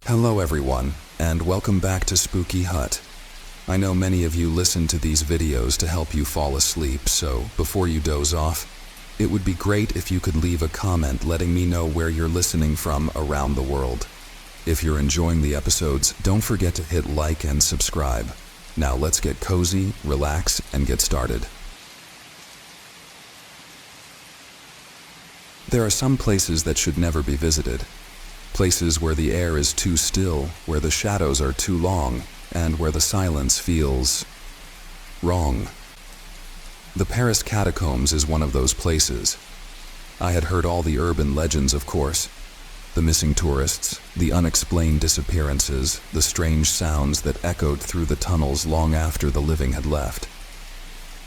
Hello everyone, and welcome back to Spooky Hut. I know many of you listen to these videos to help you fall asleep, so before you doze off, it would be great if you could leave a comment letting me know where you're listening from around the world. If you're enjoying the episodes, don't forget to hit like and subscribe. Now let's get cozy, relax, and get started. There are some places that should never be visited. Places where the air is too still, where the shadows are too long, and where the silence feels wrong. The Paris catacombs is one of those places. I had heard all the urban legends, of course. The missing tourists, the unexplained disappearances, the strange sounds that echoed through the tunnels long after the living had left.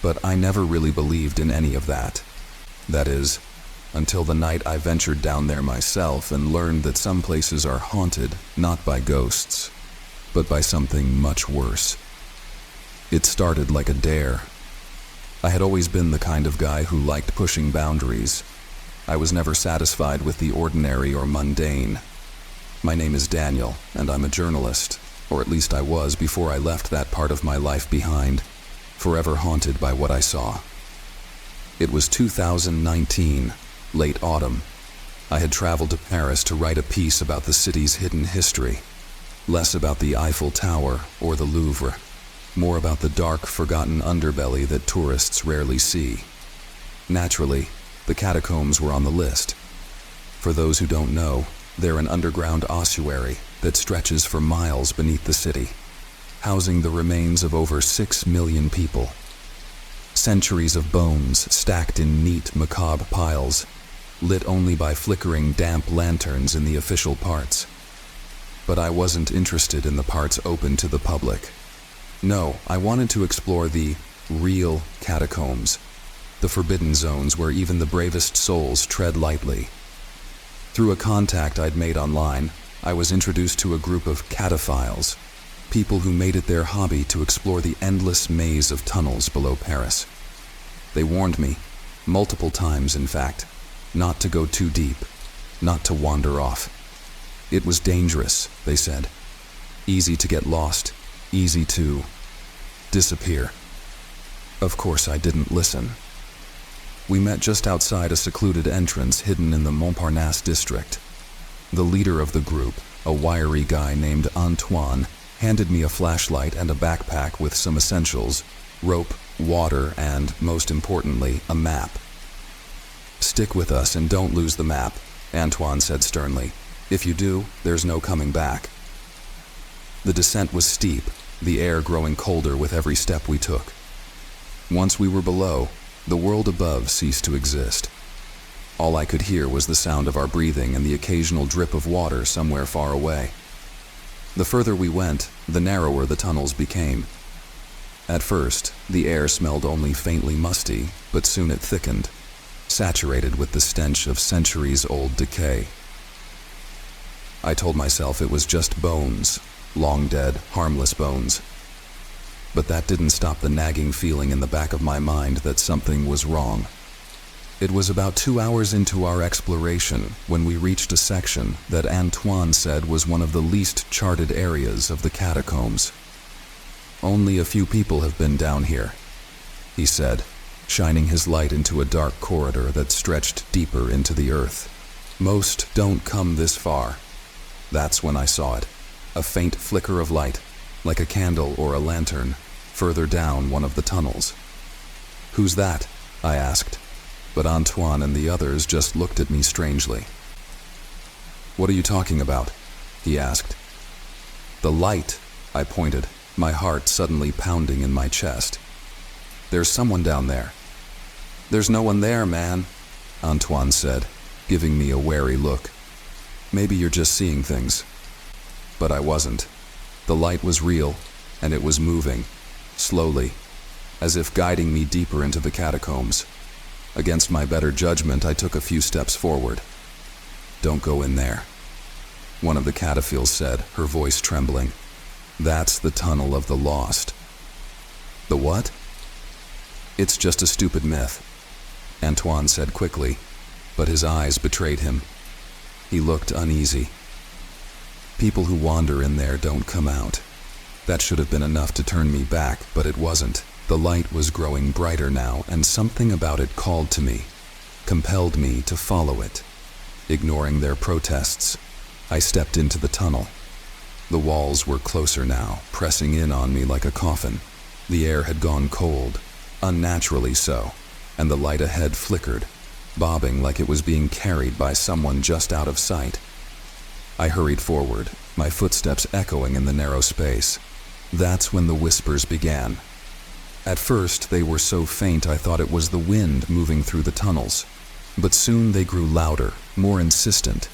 But I never really believed in any of that. That is, until the night I ventured down there myself and learned that some places are haunted not by ghosts, but by something much worse. It started like a dare. I had always been the kind of guy who liked pushing boundaries. I was never satisfied with the ordinary or mundane. My name is Daniel, and I'm a journalist, or at least I was before I left that part of my life behind, forever haunted by what I saw. It was 2019. Late autumn. I had traveled to Paris to write a piece about the city's hidden history. Less about the Eiffel Tower or the Louvre. More about the dark, forgotten underbelly that tourists rarely see. Naturally, the catacombs were on the list. For those who don't know, they're an underground ossuary that stretches for miles beneath the city, housing the remains of over 6 million people. Centuries of bones stacked in neat, macabre piles, lit only by flickering damp lanterns in the official parts. But I wasn't interested in the parts open to the public. No, I wanted to explore the real catacombs, the forbidden zones where even the bravest souls tread lightly. Through a contact I'd made online, I was introduced to a group of cataphiles, people who made it their hobby to explore the endless maze of tunnels below Paris. They warned me, multiple times in fact, not to go too deep, not to wander off. It was dangerous, they said. Easy to get lost, easy to disappear. Of course I didn't listen. We met just outside a secluded entrance hidden in the Montparnasse district. The leader of the group, a wiry guy named Antoine, handed me a flashlight and a backpack with some essentials, rope, water, and, most importantly, a map. "Stick with us and don't lose the map," Antoine said sternly. "If you do, there's no coming back." The descent was steep, the air growing colder with every step we took. Once we were below, the world above ceased to exist. All I could hear was the sound of our breathing and the occasional drip of water somewhere far away. The further we went, the narrower the tunnels became. At first, the air smelled only faintly musty, but soon it thickened, saturated with the stench of centuries-old decay. I told myself it was just bones, long dead, harmless bones. But that didn't stop the nagging feeling in the back of my mind that something was wrong. It was about 2 hours into our exploration when we reached a section that Antoine said was one of the least charted areas of the catacombs. "Only a few people have been down here," he said, shining his light into a dark corridor that stretched deeper into the earth. "Most don't come this far." That's when I saw it, a faint flicker of light, like a candle or a lantern, further down one of the tunnels. "Who's that?" I asked, but Antoine and the others just looked at me strangely. "What are you talking about?" he asked. "The light," I pointed, my heart suddenly pounding in my chest. "There's someone down there." "There's no one there, man," Antoine said, giving me a wary look. "Maybe you're just seeing things." But I wasn't. The light was real, and it was moving, slowly, as if guiding me deeper into the catacombs. Against my better judgment, I took a few steps forward. "Don't go in there," one of the cataphiles said, her voice trembling. "That's the tunnel of the lost." "The what?" "It's just a stupid myth," Antoine said quickly, but his eyes betrayed him. He looked uneasy. People who wander in there don't come out. That should have been enough to turn me back, but it wasn't. The light was growing brighter now, and something about it called to me, compelled me to follow it. Ignoring their protests, I stepped into the tunnel. The walls were closer now, pressing in on me like a coffin. The air had gone cold, unnaturally so, and the light ahead flickered, bobbing like it was being carried by someone just out of sight. I hurried forward, my footsteps echoing in the narrow space. That's when the whispers began. At first, they were so faint I thought it was the wind moving through the tunnels. But soon they grew louder, more insistent.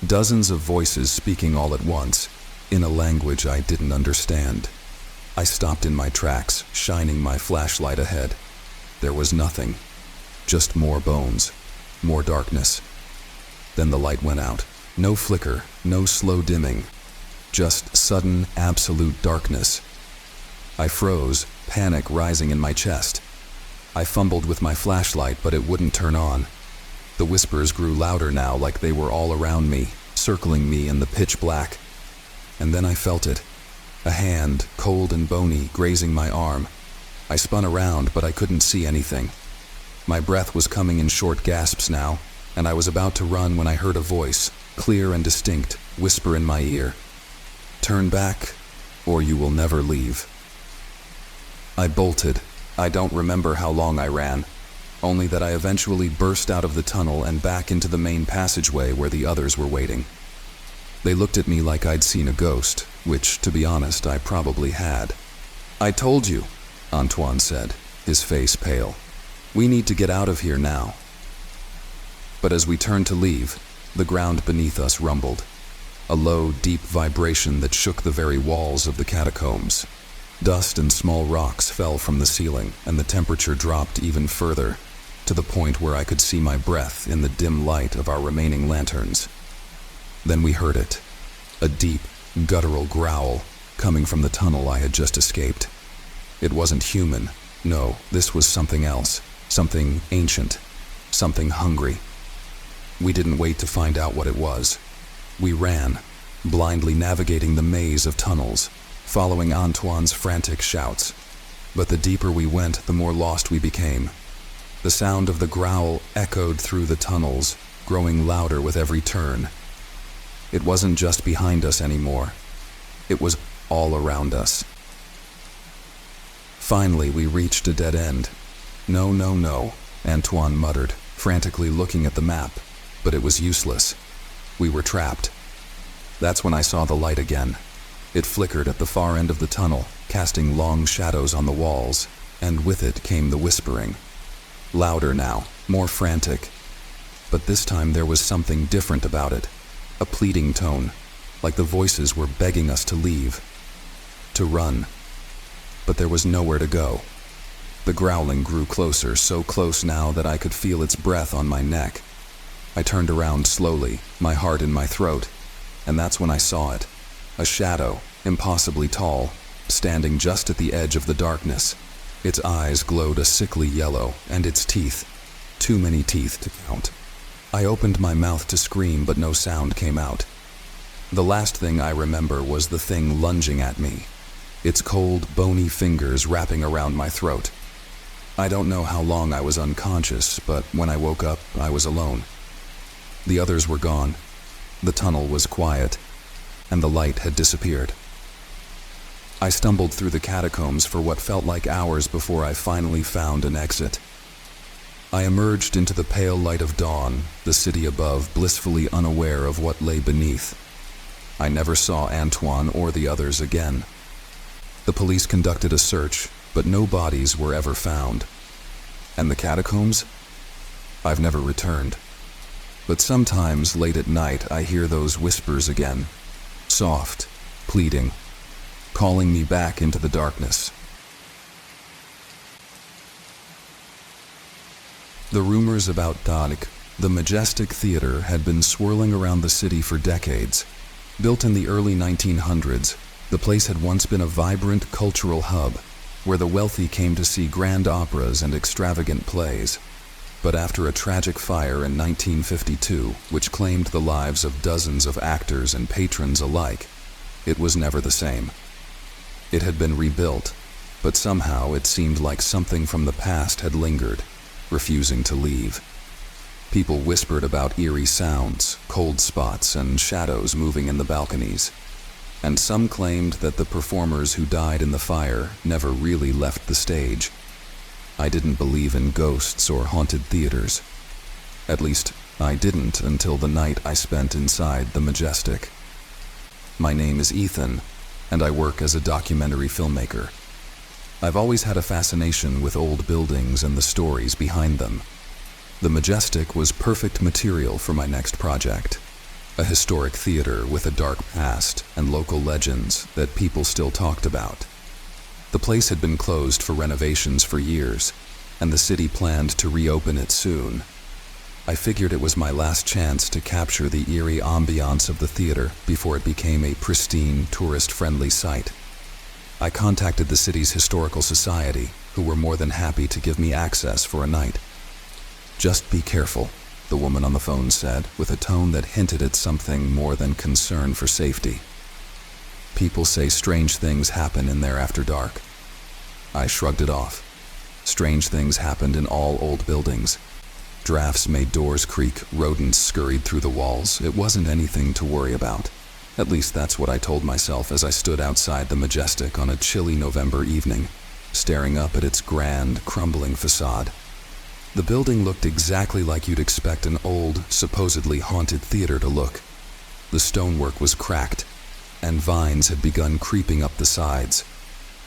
Dozens of voices speaking all at once, in a language I didn't understand. I stopped in my tracks, shining my flashlight ahead. There was nothing. Just more bones, more darkness. Then the light went out. No flicker, no slow dimming. Just sudden, absolute darkness. I froze, panic rising in my chest. I fumbled with my flashlight, but it wouldn't turn on. The whispers grew louder now, like they were all around me, circling me in the pitch black. And then I felt it. A hand, cold and bony, grazing my arm. I spun around, but I couldn't see anything. My breath was coming in short gasps now, and I was about to run when I heard a voice, clear and distinct, whisper in my ear. "Turn back, or you will never leave." I bolted. I don't remember how long I ran, only that I eventually burst out of the tunnel and back into the main passageway where the others were waiting. They looked at me like I'd seen a ghost, which, to be honest, I probably had. "I told you," Antoine said, his face pale. "We need to get out of here now." But as we turned to leave, the ground beneath us rumbled. A low, deep vibration that shook the very walls of the catacombs. Dust and small rocks fell from the ceiling, and the temperature dropped even further, to the point where I could see my breath in the dim light of our remaining lanterns. Then we heard it, a deep, guttural growl coming from the tunnel I had just escaped. It wasn't human. No, this was something else, something ancient, something hungry. We didn't wait to find out what it was. We ran, blindly navigating the maze of tunnels, following Antoine's frantic shouts. But the deeper we went, the more lost we became. The sound of the growl echoed through the tunnels, growing louder with every turn. It wasn't just behind us anymore. It was all around us. Finally, we reached a dead end. "No, no, no," Antoine muttered, frantically looking at the map, but it was useless. We were trapped. That's when I saw the light again. It flickered at the far end of the tunnel, casting long shadows on the walls, and with it came the whispering. Louder now, more frantic. But this time there was something different about it. A pleading tone, like the voices were begging us to leave, to run. But there was nowhere to go. The growling grew closer, so close now that I could feel its breath on my neck. I turned around slowly, my heart in my throat, and that's when I saw it. A shadow, impossibly tall, standing just at the edge of the darkness. Its eyes glowed a sickly yellow, and its teeth, too many teeth to count. I opened my mouth to scream, but no sound came out. The last thing I remember was the thing lunging at me, its cold, bony fingers wrapping around my throat. I don't know how long I was unconscious, but when I woke up, I was alone. The others were gone. The tunnel was quiet, and the light had disappeared. I stumbled through the catacombs for what felt like hours before I finally found an exit. I emerged into the pale light of dawn, the city above blissfully unaware of what lay beneath. I never saw Antoine or the others again. The police conducted a search, but no bodies were ever found. And the catacombs? I've never returned. But sometimes, late at night, I hear those whispers again. Soft, pleading, calling me back into the darkness. The rumors about Danik, the majestic theater, had been swirling around the city for decades. Built in the early 1900s, the place had once been a vibrant cultural hub, where the wealthy came to see grand operas and extravagant plays. But after a tragic fire in 1952, which claimed the lives of dozens of actors and patrons alike, it was never the same. It had been rebuilt, but somehow it seemed like something from the past had lingered, refusing to leave. People whispered about eerie sounds, cold spots, and shadows moving in the balconies. And some claimed that the performers who died in the fire never really left the stage. I didn't believe in ghosts or haunted theaters. At least, I didn't until the night I spent inside the Majestic. My name is Ethan, and I work as a documentary filmmaker. I've always had a fascination with old buildings and the stories behind them. The Majestic was perfect material for my next project. A historic theater with a dark past and local legends that people still talked about. The place had been closed for renovations for years, and the city planned to reopen it soon. I figured it was my last chance to capture the eerie ambiance of the theater before it became a pristine, tourist-friendly site. I contacted the city's historical society, who were more than happy to give me access for a night. "Just be careful," the woman on the phone said, with a tone that hinted at something more than concern for safety. "People say strange things happen in there after dark." I shrugged it off. Strange things happened in all old buildings. Drafts made doors creak, rodents scurried through the walls. It wasn't anything to worry about. At least that's what I told myself as I stood outside the Majestic on a chilly November evening, staring up at its grand, crumbling facade. The building looked exactly like you'd expect an old, supposedly haunted theater to look. The stonework was cracked, and vines had begun creeping up the sides.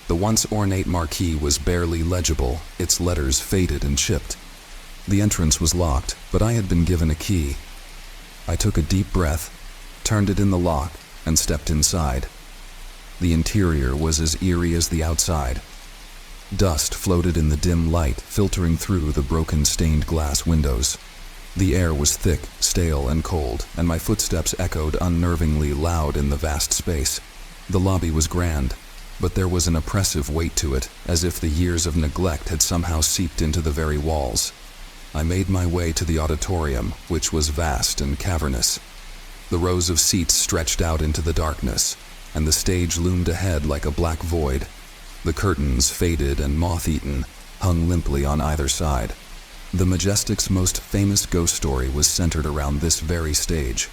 The once ornate marquee was barely legible, its letters faded and chipped. The entrance was locked, but I had been given a key. I took a deep breath, turned it in the lock, and stepped inside. The interior was as eerie as the outside. Dust floated in the dim light, filtering through the broken stained glass windows. The air was thick, stale, and cold, and my footsteps echoed unnervingly loud in the vast space. The lobby was grand, but there was an oppressive weight to it, as if the years of neglect had somehow seeped into the very walls. I made my way to the auditorium, which was vast and cavernous. The rows of seats stretched out into the darkness, and the stage loomed ahead like a black void. The curtains, faded and moth-eaten, hung limply on either side. The Majestic's most famous ghost story was centered around this very stage.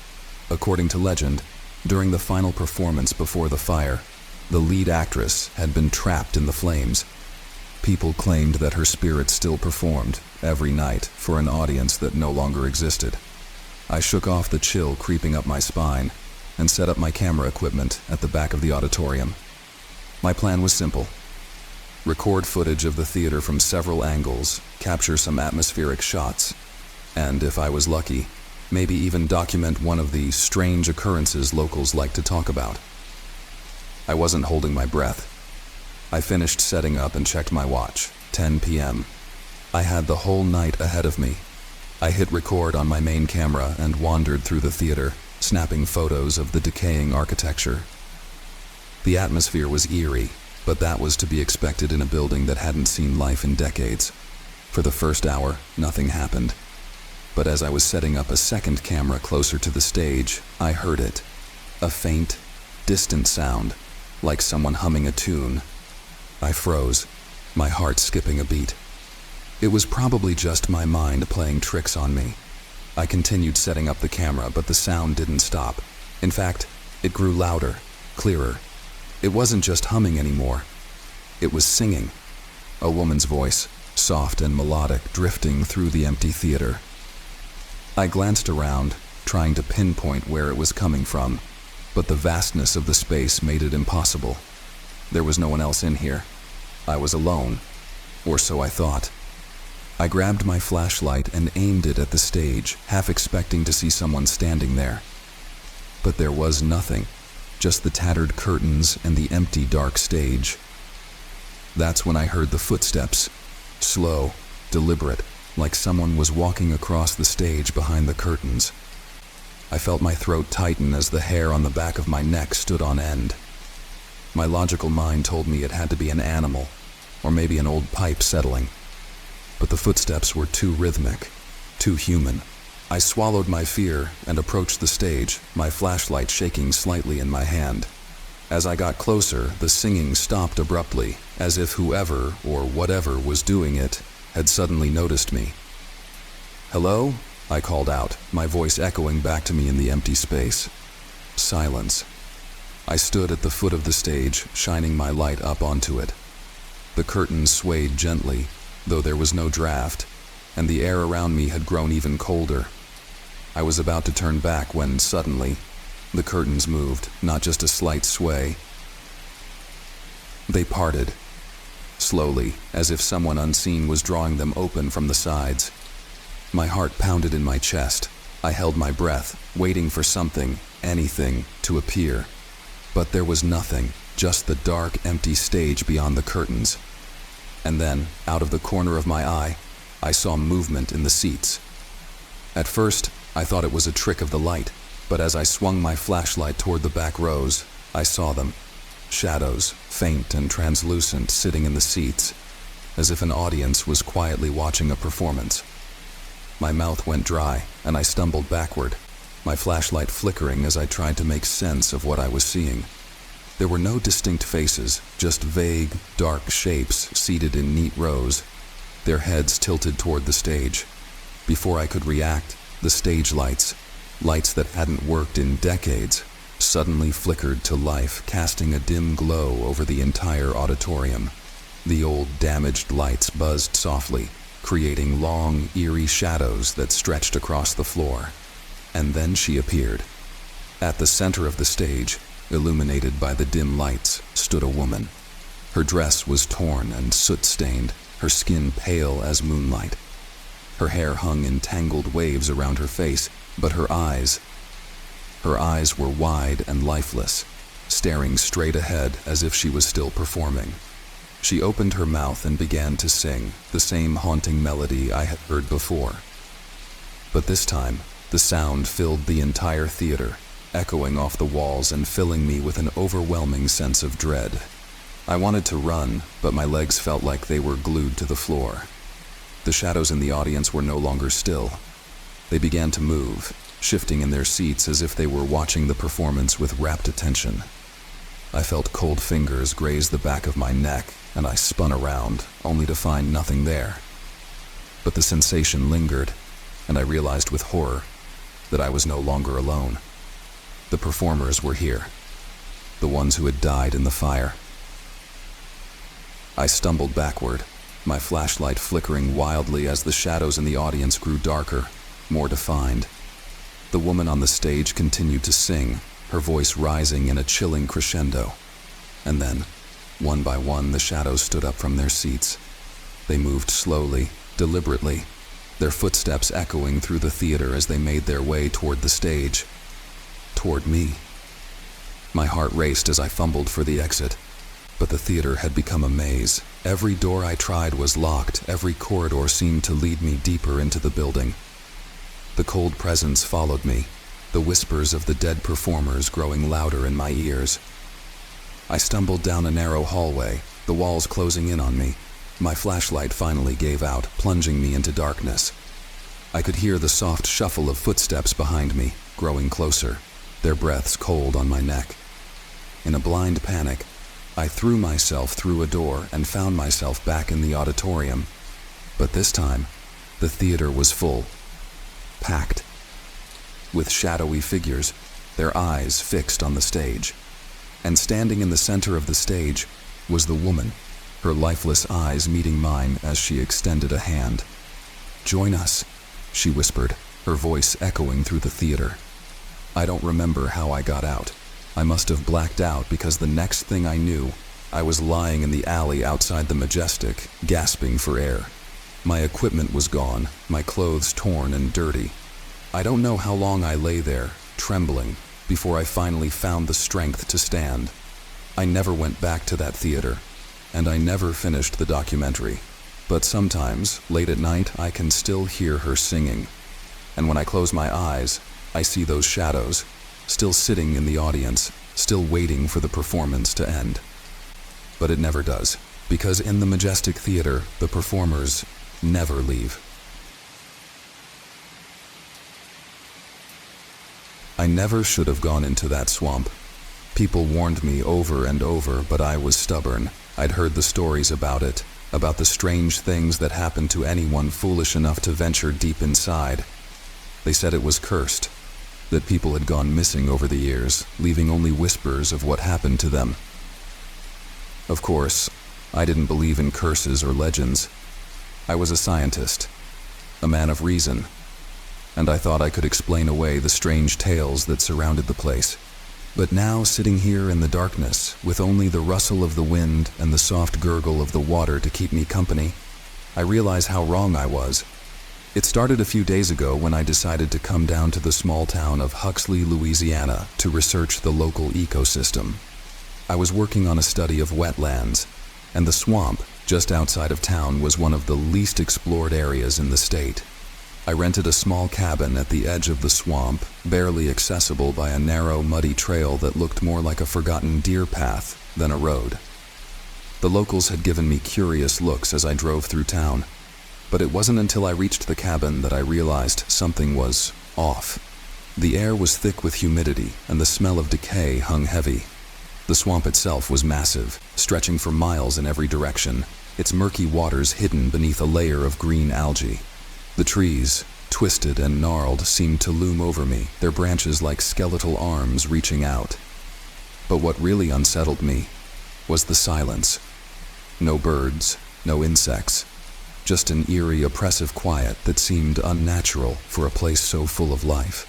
According to legend, during the final performance before the fire, the lead actress had been trapped in the flames. People claimed that her spirit still performed, every night, for an audience that no longer existed. I shook off the chill creeping up my spine and set up my camera equipment at the back of the auditorium. My plan was simple. Record footage of the theater from several angles, capture some atmospheric shots, and if I was lucky, maybe even document one of the strange occurrences locals like to talk about. I wasn't holding my breath. I finished setting up and checked my watch, 10 p.m. I had the whole night ahead of me. I hit record on my main camera and wandered through the theater, snapping photos of the decaying architecture. The atmosphere was eerie, but that was to be expected in a building that hadn't seen life in decades. For the first hour, nothing happened. But as I was setting up a second camera closer to the stage, I heard it. A faint, distant sound, like someone humming a tune. I froze, my heart skipping a beat. It was probably just my mind playing tricks on me. I continued setting up the camera, but the sound didn't stop. In fact, it grew louder, clearer. It wasn't just humming anymore. It was singing. A woman's voice, soft and melodic, drifting through the empty theater. I glanced around, trying to pinpoint where it was coming from, but the vastness of the space made it impossible. There was no one else in here. I was alone, or so I thought. I grabbed my flashlight and aimed it at the stage, half expecting to see someone standing there. But there was nothing. Just the tattered curtains and the empty, dark stage. That's when I heard the footsteps, slow, deliberate, like someone was walking across the stage behind the curtains. I felt my throat tighten as the hair on the back of my neck stood on end. My logical mind told me it had to be an animal, or maybe an old pipe settling. but the footsteps were too rhythmic, too human. I swallowed my fear and approached the stage, my flashlight shaking slightly in my hand. As I got closer, the singing stopped abruptly, as if whoever or whatever was doing it had suddenly noticed me. "Hello?" I called out, my voice echoing back to me in the empty space. Silence. I stood at the foot of the stage, shining my light up onto it. The curtains swayed gently, though there was no draft, and the air around me had grown even colder. I was about to turn back when, suddenly, the curtains moved, not just a slight sway. They parted, slowly, as if someone unseen was drawing them open from the sides. My heart pounded in my chest. I held my breath, waiting for something, anything, to appear. But there was nothing, just the dark, empty stage beyond the curtains. And then, out of the corner of my eye, I saw movement in the seats. At first, I thought it was a trick of the light, but as I swung my flashlight toward the back rows, I saw them. Shadows, faint and translucent, sitting in the seats, as if an audience was quietly watching a performance. My mouth went dry, and I stumbled backward, my flashlight flickering as I tried to make sense of what I was seeing. There were no distinct faces, just vague, dark shapes seated in neat rows, their heads tilted toward the stage. Before I could react, the stage lights that hadn't worked in decades, suddenly flickered to life, casting a dim glow over the entire auditorium. The old, damaged lights buzzed softly, creating long, eerie shadows that stretched across the floor. And then she appeared. At the center of the stage, illuminated by the dim lights, stood a woman. Her dress was torn and soot-stained, her skin pale as moonlight. Her hair hung in tangled waves around her face, but her eyes were wide and lifeless, staring straight ahead as if she was still performing. She opened her mouth and began to sing, the same haunting melody I had heard before. But this time, the sound filled the entire theater, echoing off the walls and filling me with an overwhelming sense of dread. I wanted to run, but my legs felt like they were glued to the floor. The shadows in the audience were no longer still. They began to move, shifting in their seats as if they were watching the performance with rapt attention. I felt cold fingers graze the back of my neck, and I spun around, only to find nothing there. But the sensation lingered, and I realized with horror that I was no longer alone. The performers were here, the ones who had died in the fire. I stumbled backward, my flashlight flickering wildly as the shadows in the audience grew darker, more defined. The woman on the stage continued to sing, her voice rising in a chilling crescendo. And then, one by one, the shadows stood up from their seats. They moved slowly, deliberately, their footsteps echoing through the theater as they made their way toward the stage. Toward me. My heart raced as I fumbled for the exit, but the theater had become a maze. Every door I tried was locked, every corridor seemed to lead me deeper into the building. The cold presence followed me, the whispers of the dead performers growing louder in my ears. I stumbled down a narrow hallway, the walls closing in on me. My flashlight finally gave out, plunging me into darkness. I could hear the soft shuffle of footsteps behind me, growing closer, their breaths cold on my neck. In a blind panic, I threw myself through a door and found myself back in the auditorium. But this time, the theater was full, packed, with shadowy figures, their eyes fixed on the stage. And standing in the center of the stage was the woman, her lifeless eyes meeting mine as she extended a hand. "Join us," she whispered, her voice echoing through the theater. I don't remember how I got out. I must have blacked out because the next thing I knew, I was lying in the alley outside the Majestic, gasping for air. My equipment was gone, my clothes torn and dirty. I don't know how long I lay there, trembling, before I finally found the strength to stand. I never went back to that theater, and I never finished the documentary. But sometimes, late at night, I can still hear her singing. And when I close my eyes, I see those shadows, still sitting in the audience, still waiting for the performance to end. But it never does, because in the Majestic Theater, the performers, never leave. I never should have gone into that swamp. People warned me over and over, but I was stubborn. I'd heard the stories about it, about the strange things that happened to anyone foolish enough to venture deep inside. They said it was cursed, that people had gone missing over the years, leaving only whispers of what happened to them. Of course, I didn't believe in curses or legends. I was a scientist, a man of reason, and I thought I could explain away the strange tales that surrounded the place. But now, sitting here in the darkness, with only the rustle of the wind and the soft gurgle of the water to keep me company, I realize how wrong I was. It started a few days ago when I decided to come down to the small town of Huxley, Louisiana, to research the local ecosystem. I was working on a study of wetlands, and the swamp just outside of town was one of the least explored areas in the state. I rented a small cabin at the edge of the swamp, barely accessible by a narrow, muddy trail that looked more like a forgotten deer path than a road. The locals had given me curious looks as I drove through town, but it wasn't until I reached the cabin that I realized something was off. The air was thick with humidity, and the smell of decay hung heavy. The swamp itself was massive, stretching for miles in every direction, its murky waters hidden beneath a layer of green algae. The trees, twisted and gnarled, seemed to loom over me, their branches like skeletal arms reaching out. But what really unsettled me was the silence. No birds, no insects, just an eerie, oppressive quiet that seemed unnatural for a place so full of life.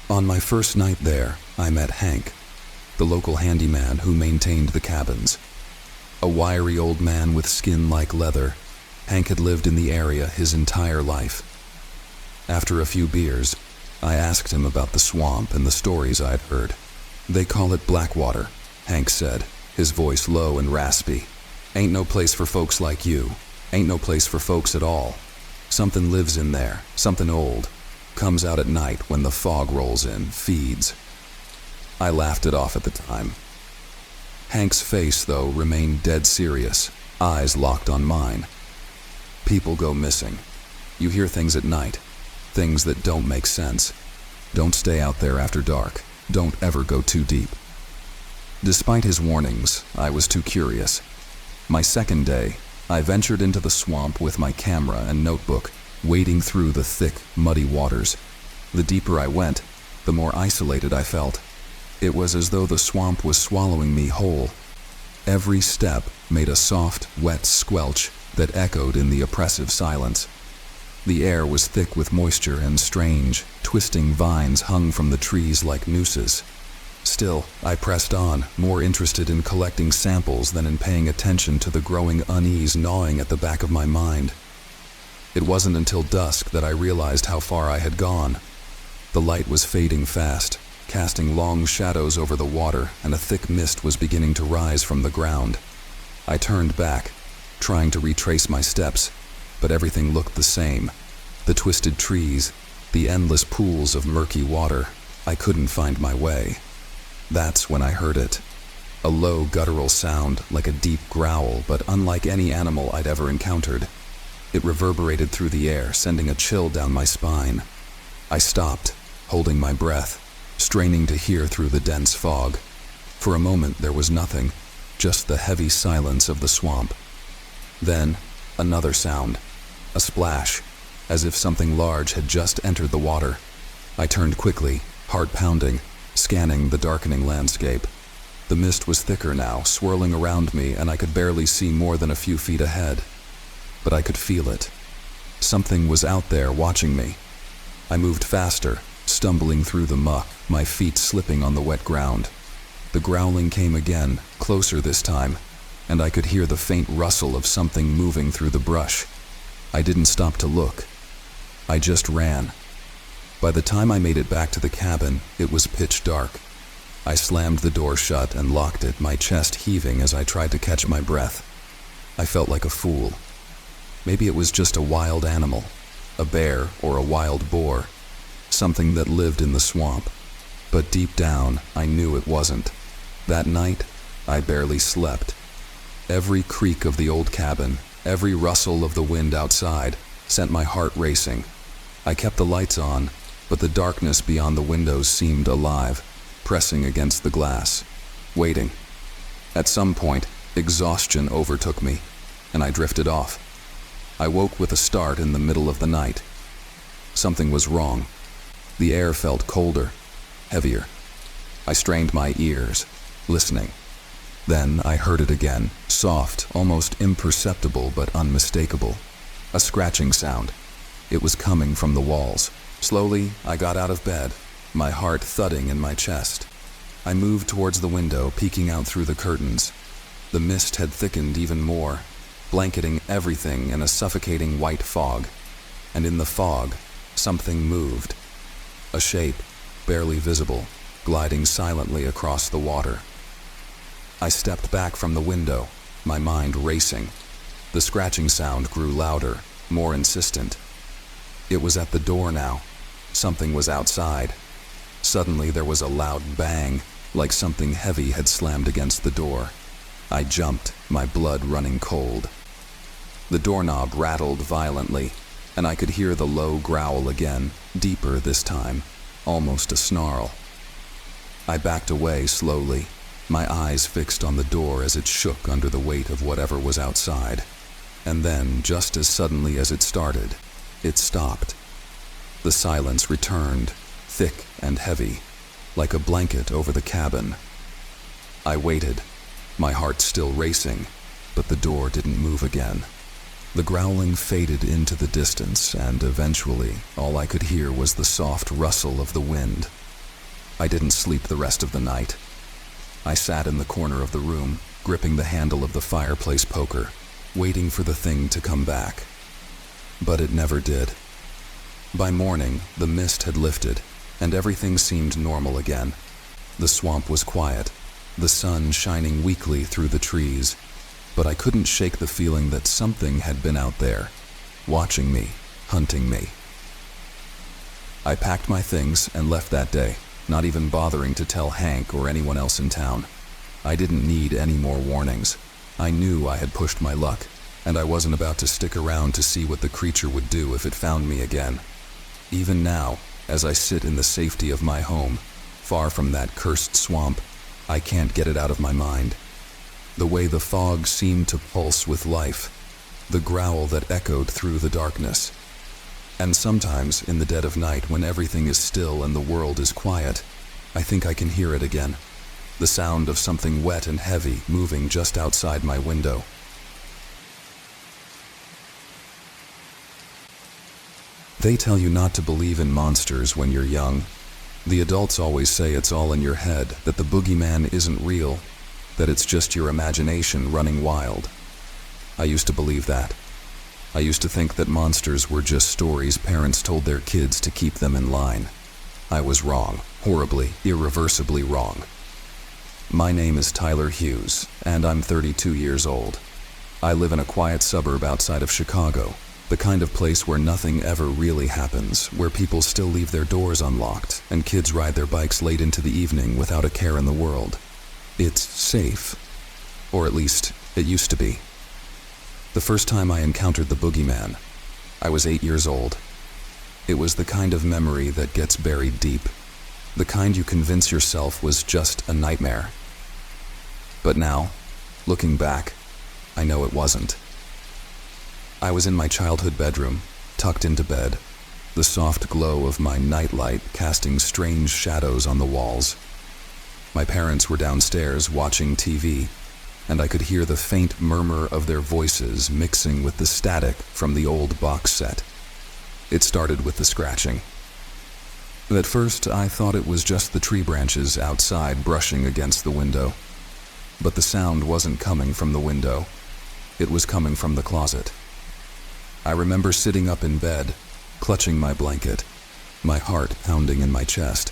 On my first night there, I met Hank, the local handyman who maintained the cabins. A wiry old man with skin like leather, Hank had lived in the area his entire life. After a few beers, I asked him about the swamp and the stories I'd heard. "They call it Blackwater," Hank said, his voice low and raspy. "Ain't no place for folks like you. Ain't no place for folks at all. Something lives in there, something old. Comes out at night when the fog rolls in, feeds." I laughed it off at the time. Hank's face, though, remained dead serious, eyes locked on mine. "People go missing. You hear things at night, things that don't make sense. Don't stay out there after dark. Don't ever go too deep." Despite his warnings, I was too curious. My second day, I ventured into the swamp with my camera and notebook, wading through the thick, muddy waters. The deeper I went, the more isolated I felt. It was as though the swamp was swallowing me whole. Every step made a soft, wet squelch that echoed in the oppressive silence. The air was thick with moisture, and strange, twisting vines hung from the trees like nooses. Still, I pressed on, more interested in collecting samples than in paying attention to the growing unease gnawing at the back of my mind. It wasn't until dusk that I realized how far I had gone. The light was fading fast, casting long shadows over the water, and a thick mist was beginning to rise from the ground. I turned back, trying to retrace my steps, but everything looked the same. The twisted trees, the endless pools of murky water. I couldn't find my way. That's when I heard it. A low guttural sound, like a deep growl, but unlike any animal I'd ever encountered. It reverberated through the air, sending a chill down my spine. I stopped, holding my breath, straining to hear through the dense fog. For a moment there was nothing, just the heavy silence of the swamp. Then, another sound, a splash, as if something large had just entered the water. I turned quickly, heart pounding, scanning the darkening landscape. The mist was thicker now, swirling around me, and I could barely see more than a few feet ahead. But I could feel it. Something was out there watching me. I moved faster, stumbling through the muck, my feet slipping on the wet ground. The growling came again, closer this time, and I could hear the faint rustle of something moving through the brush. I didn't stop to look. I just ran. By the time I made it back to the cabin, it was pitch dark. I slammed the door shut and locked it, my chest heaving as I tried to catch my breath. I felt like a fool. Maybe it was just a wild animal, a bear or a wild boar, something that lived in the swamp. But deep down, I knew it wasn't. That night, I barely slept. Every creak of the old cabin, Every rustle of the wind outside sent my heart racing. I kept the lights on, but the darkness beyond the windows seemed alive, pressing against the glass, waiting. At some point, exhaustion overtook me, and I drifted off. I woke with a start in the middle of the night. Something was wrong. The air felt colder, heavier. I strained my ears, listening. Then I heard it again, soft, almost imperceptible but unmistakable. A scratching sound. It was coming from the walls. Slowly, I got out of bed, my heart thudding in my chest. I moved towards the window, peeking out through the curtains. The mist had thickened even more, blanketing everything in a suffocating white fog. And in the fog, something moved. A shape, barely visible, gliding silently across the water. I stepped back from the window, my mind racing. The scratching sound grew louder, more insistent. It was at the door now. Something was outside. Suddenly there was a loud bang, like something heavy had slammed against the door. I jumped, my blood running cold. The doorknob rattled violently, and I could hear the low growl again, deeper this time, almost a snarl. I backed away slowly, my eyes fixed on the door as it shook under the weight of whatever was outside. And then, just as suddenly as it started, it stopped. The silence returned, thick and heavy, like a blanket over the cabin. I waited, my heart still racing, but the door didn't move again. The growling faded into the distance, and eventually, all I could hear was the soft rustle of the wind. I didn't sleep the rest of the night. I sat in the corner of the room, gripping the handle of the fireplace poker, waiting for the thing to come back. But it never did. By morning, the mist had lifted, and everything seemed normal again. The swamp was quiet, the sun shining weakly through the trees, but I couldn't shake the feeling that something had been out there, watching me, hunting me. I packed my things and left that day, not even bothering to tell Hank or anyone else in town. I didn't need any more warnings. I knew I had pushed my luck, and I wasn't about to stick around to see what the creature would do if it found me again. Even now, as I sit in the safety of my home, far from that cursed swamp, I can't get it out of my mind. The way the fog seemed to pulse with life, the growl that echoed through the darkness. And sometimes, in the dead of night, when everything is still and the world is quiet, I think I can hear it again. The sound of something wet and heavy moving just outside my window. They tell you not to believe in monsters when you're young. The adults always say it's all in your head, that the boogeyman isn't real, that it's just your imagination running wild. I used to believe that. I used to think that monsters were just stories parents told their kids to keep them in line. I was wrong, horribly, irreversibly wrong. My name is Tyler Hughes, and I'm 32 years old. I live in a quiet suburb outside of Chicago, the kind of place where nothing ever really happens, where people still leave their doors unlocked, and kids ride their bikes late into the evening without a care in the world. It's safe. Or at least, it used to be. The first time I encountered the boogeyman, I was 8 years old. It was the kind of memory that gets buried deep, the kind you convince yourself was just a nightmare. But now, looking back, I know it wasn't. I was in my childhood bedroom, tucked into bed, the soft glow of my nightlight casting strange shadows on the walls. My parents were downstairs watching TV, and I could hear the faint murmur of their voices mixing with the static from the old box set. It started with the scratching. At first, I thought it was just the tree branches outside brushing against the window. But the sound wasn't coming from the window. It was coming from the closet. I remember sitting up in bed, clutching my blanket, my heart pounding in my chest.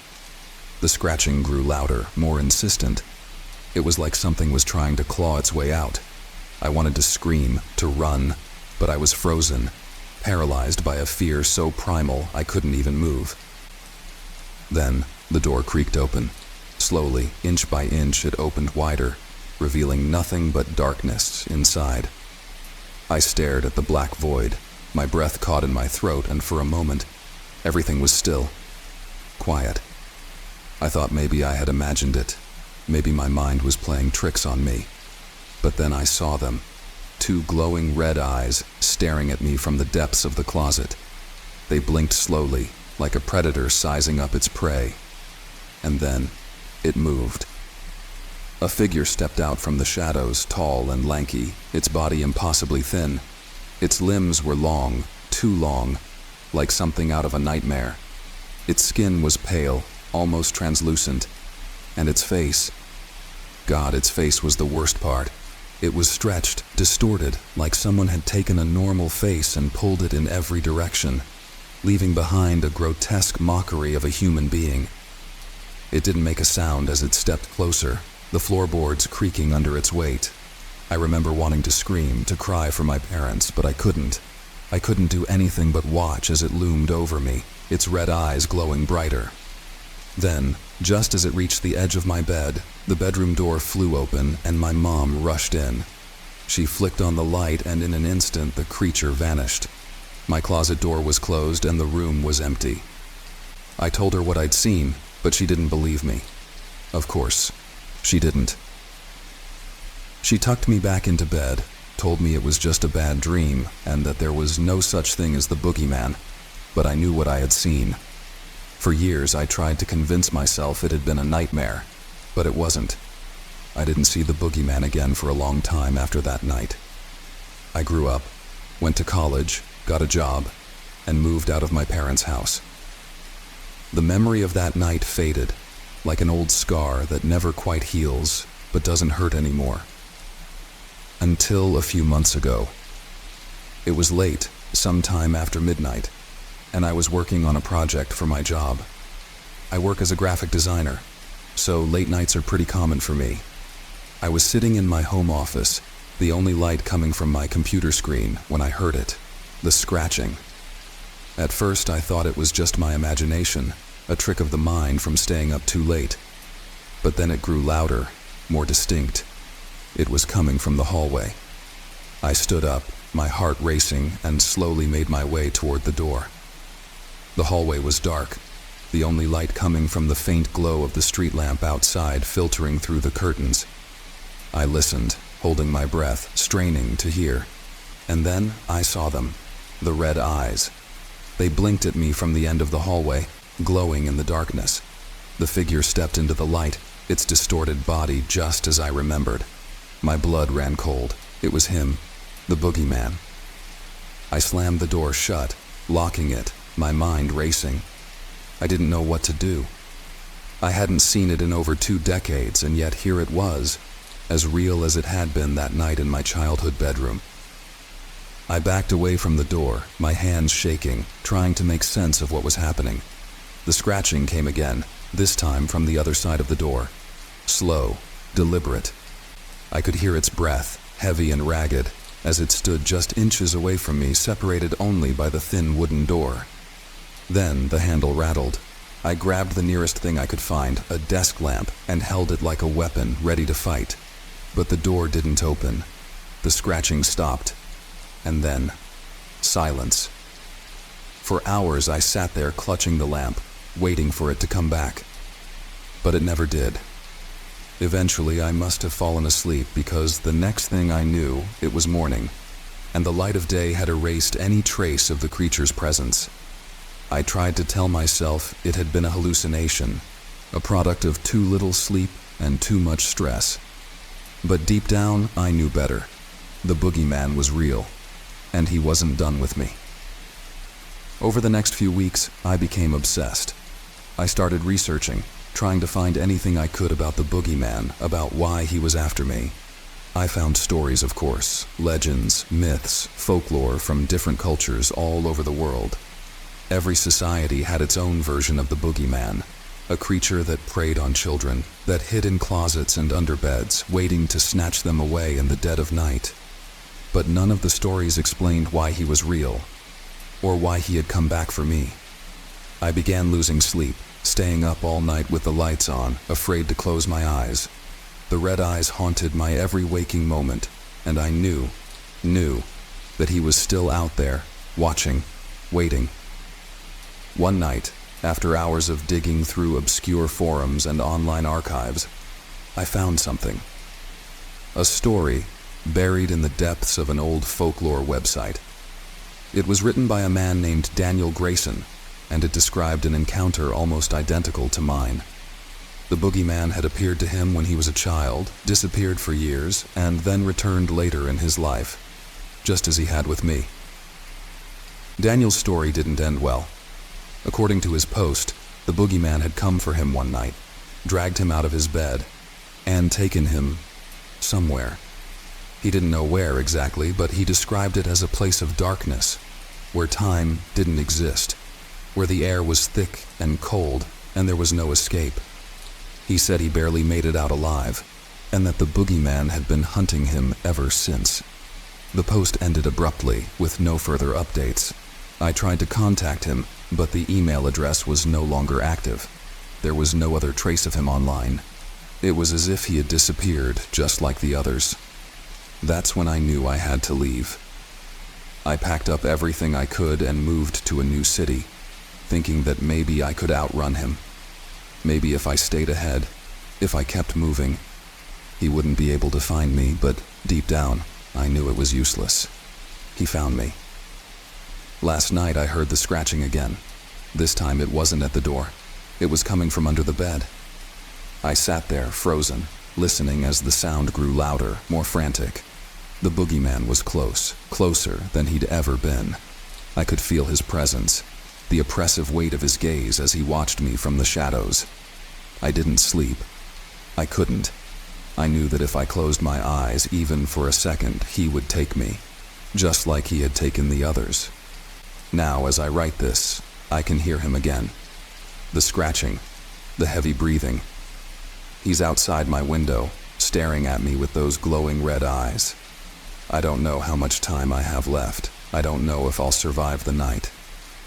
The scratching grew louder, more insistent. It was like something was trying to claw its way out. I wanted to scream, to run, but I was frozen, paralyzed by a fear so primal I couldn't even move. Then, the door creaked open. Slowly, inch by inch, it opened wider, revealing nothing but darkness inside. I stared at the black void, my breath caught in my throat, and for a moment, everything was still. Quiet. I thought maybe I had imagined it. Maybe my mind was playing tricks on me. But then I saw them. Two glowing red eyes staring at me from the depths of the closet. They blinked slowly, like a predator sizing up its prey. And then, it moved. A figure stepped out from the shadows, tall and lanky, its body impossibly thin. Its limbs were long, too long, like something out of a nightmare. Its skin was pale, almost translucent, and its face... God, its face was the worst part. It was stretched, distorted, like someone had taken a normal face and pulled it in every direction, leaving behind a grotesque mockery of a human being. It didn't make a sound as it stepped closer, the floorboards creaking under its weight. I remember wanting to scream, to cry for my parents, but I couldn't. I couldn't do anything but watch as it loomed over me, its red eyes glowing brighter. Then, just as it reached the edge of my bed, the bedroom door flew open and my mom rushed in. She flicked on the light and in an instant the creature vanished. My closet door was closed and the room was empty. I told her what I'd seen, but she didn't believe me. Of course, she didn't. She tucked me back into bed, told me it was just a bad dream and that there was no such thing as the boogeyman, but I knew what I had seen. For years I tried to convince myself it had been a nightmare, but it wasn't. I didn't see the boogeyman again for a long time after that night. I grew up, went to college, got a job, and moved out of my parents' house. The memory of that night faded, like an old scar that never quite heals, but doesn't hurt anymore. Until a few months ago. It was late, sometime after midnight, and I was working on a project for my job. I work as a graphic designer, so late nights are pretty common for me. I was sitting in my home office, the only light coming from my computer screen, when I heard it, the scratching. At first I thought it was just my imagination, a trick of the mind from staying up too late. But then it grew louder, more distinct. It was coming from the hallway. I stood up, my heart racing, and slowly made my way toward the door. The hallway was dark, the only light coming from the faint glow of the street lamp outside filtering through the curtains. I listened, holding my breath, straining to hear. And then I saw them, the red eyes. They blinked at me from the end of the hallway, glowing in the darkness. The figure stepped into the light, its distorted body just as I remembered. My blood ran cold. It was him, the boogeyman. I slammed the door shut, locking it, my mind racing. I didn't know what to do. I hadn't seen it in over 2 decades, and yet here it was, as real as it had been that night in my childhood bedroom. I backed away from the door, my hands shaking, trying to make sense of what was happening. The scratching came again, this time from the other side of the door. Slow, deliberate. I could hear its breath, heavy and ragged, as it stood just inches away from me, separated only by the thin wooden door. Then the handle rattled. I grabbed the nearest thing I could find, a desk lamp, and held it like a weapon, ready to fight. But the door didn't open. The scratching stopped. And then, silence. For hours I sat there clutching the lamp, waiting for it to come back. But it never did. Eventually I must have fallen asleep because the next thing I knew, it was morning, and the light of day had erased any trace of the creature's presence. I tried to tell myself it had been a hallucination, a product of too little sleep and too much stress. But deep down, I knew better. The boogeyman was real, and he wasn't done with me. Over the next few weeks, I became obsessed. I started researching, trying to find anything I could about the boogeyman, about why he was after me. I found stories, of course, legends, myths, folklore from different cultures all over the world. Every society had its own version of the boogeyman, a creature that preyed on children, that hid in closets and under beds, waiting to snatch them away in the dead of night. But none of the stories explained why he was real, or why he had come back for me. I began losing sleep, staying up all night with the lights on, afraid to close my eyes. The red eyes haunted my every waking moment, and I knew that he was still out there, watching, waiting. One night, after hours of digging through obscure forums and online archives, I found something. A story buried in the depths of an old folklore website. It was written by a man named Daniel Grayson, and it described an encounter almost identical to mine. The boogeyman had appeared to him when he was a child, disappeared for years, and then returned later in his life, just as he had with me. Daniel's story didn't end well. According to his post, the boogeyman had come for him one night, dragged him out of his bed, and taken him somewhere. He didn't know where exactly, but he described it as a place of darkness, where time didn't exist, where the air was thick and cold, and there was no escape. He said he barely made it out alive, and that the boogeyman had been hunting him ever since. The post ended abruptly, with no further updates. I tried to contact him, but the email address was no longer active. There was no other trace of him online. It was as if he had disappeared, just like the others. That's when I knew I had to leave. I packed up everything I could and moved to a new city, thinking that maybe I could outrun him. Maybe if I stayed ahead, if I kept moving, he wouldn't be able to find me, but deep down, I knew it was useless. He found me. Last night I heard the scratching again. This time it wasn't at the door. It was coming from under the bed. I sat there, frozen, listening as the sound grew louder, more frantic. The boogeyman was close, closer than he'd ever been. I could feel his presence, the oppressive weight of his gaze as he watched me from the shadows. I didn't sleep. I couldn't. I knew that if I closed my eyes even for a second, he would take me, just like he had taken the others. Now, as I write this, I can hear him again. The scratching, the heavy breathing. He's outside my window, staring at me with those glowing red eyes. I don't know how much time I have left. I don't know if I'll survive the night.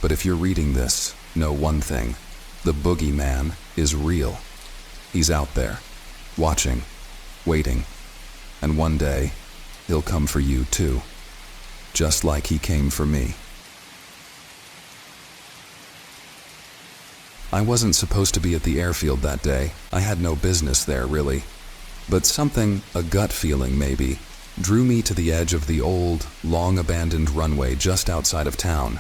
But if you're reading this, know one thing. The boogeyman is real. He's out there, watching, waiting. And one day, he'll come for you too. Just like he came for me. I wasn't supposed to be at the airfield that day. I had no business there, really. But something, a gut feeling maybe, drew me to the edge of the old, long-abandoned runway just outside of town.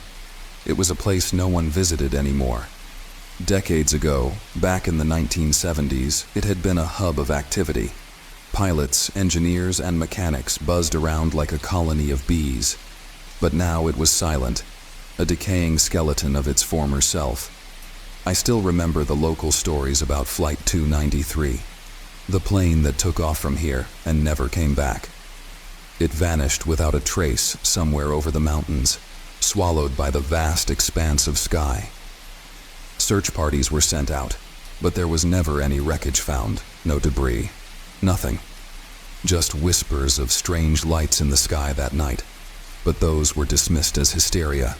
It was a place no one visited anymore. Decades ago, back in the 1970s, it had been a hub of activity. Pilots, engineers, and mechanics buzzed around like a colony of bees. But now it was silent, a decaying skeleton of its former self. I still remember the local stories about Flight 293, the plane that took off from here and never came back. It vanished without a trace somewhere over the mountains, swallowed by the vast expanse of sky. Search parties were sent out, but there was never any wreckage found, no debris, nothing. Just whispers of strange lights in the sky that night, but those were dismissed as hysteria.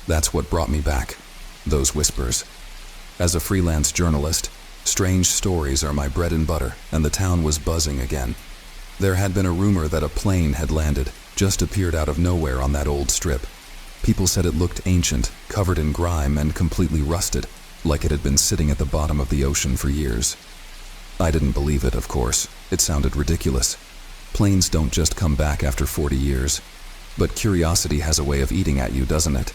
That's what brought me back, those whispers. As a freelance journalist, strange stories are my bread and butter, and the town was buzzing again. There had been a rumor that a plane had landed, just appeared out of nowhere on that old strip. People said it looked ancient, covered in grime and completely rusted, like it had been sitting at the bottom of the ocean for years. I didn't believe it, of course. It sounded ridiculous. Planes don't just come back after 40 years. But curiosity has a way of eating at you, doesn't it?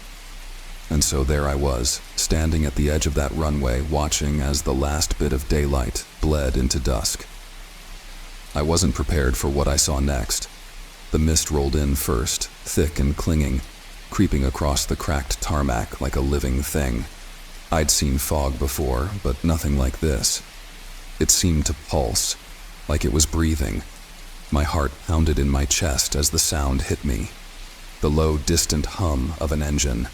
And so there I was, standing at the edge of that runway, watching as the last bit of daylight bled into dusk. I wasn't prepared for what I saw next. The mist rolled in first, thick and clinging, creeping across the cracked tarmac like a living thing. I'd seen fog before, but nothing like this. It seemed to pulse, like it was breathing. My heart pounded in my chest as the sound hit me. The low, distant hum of an engine.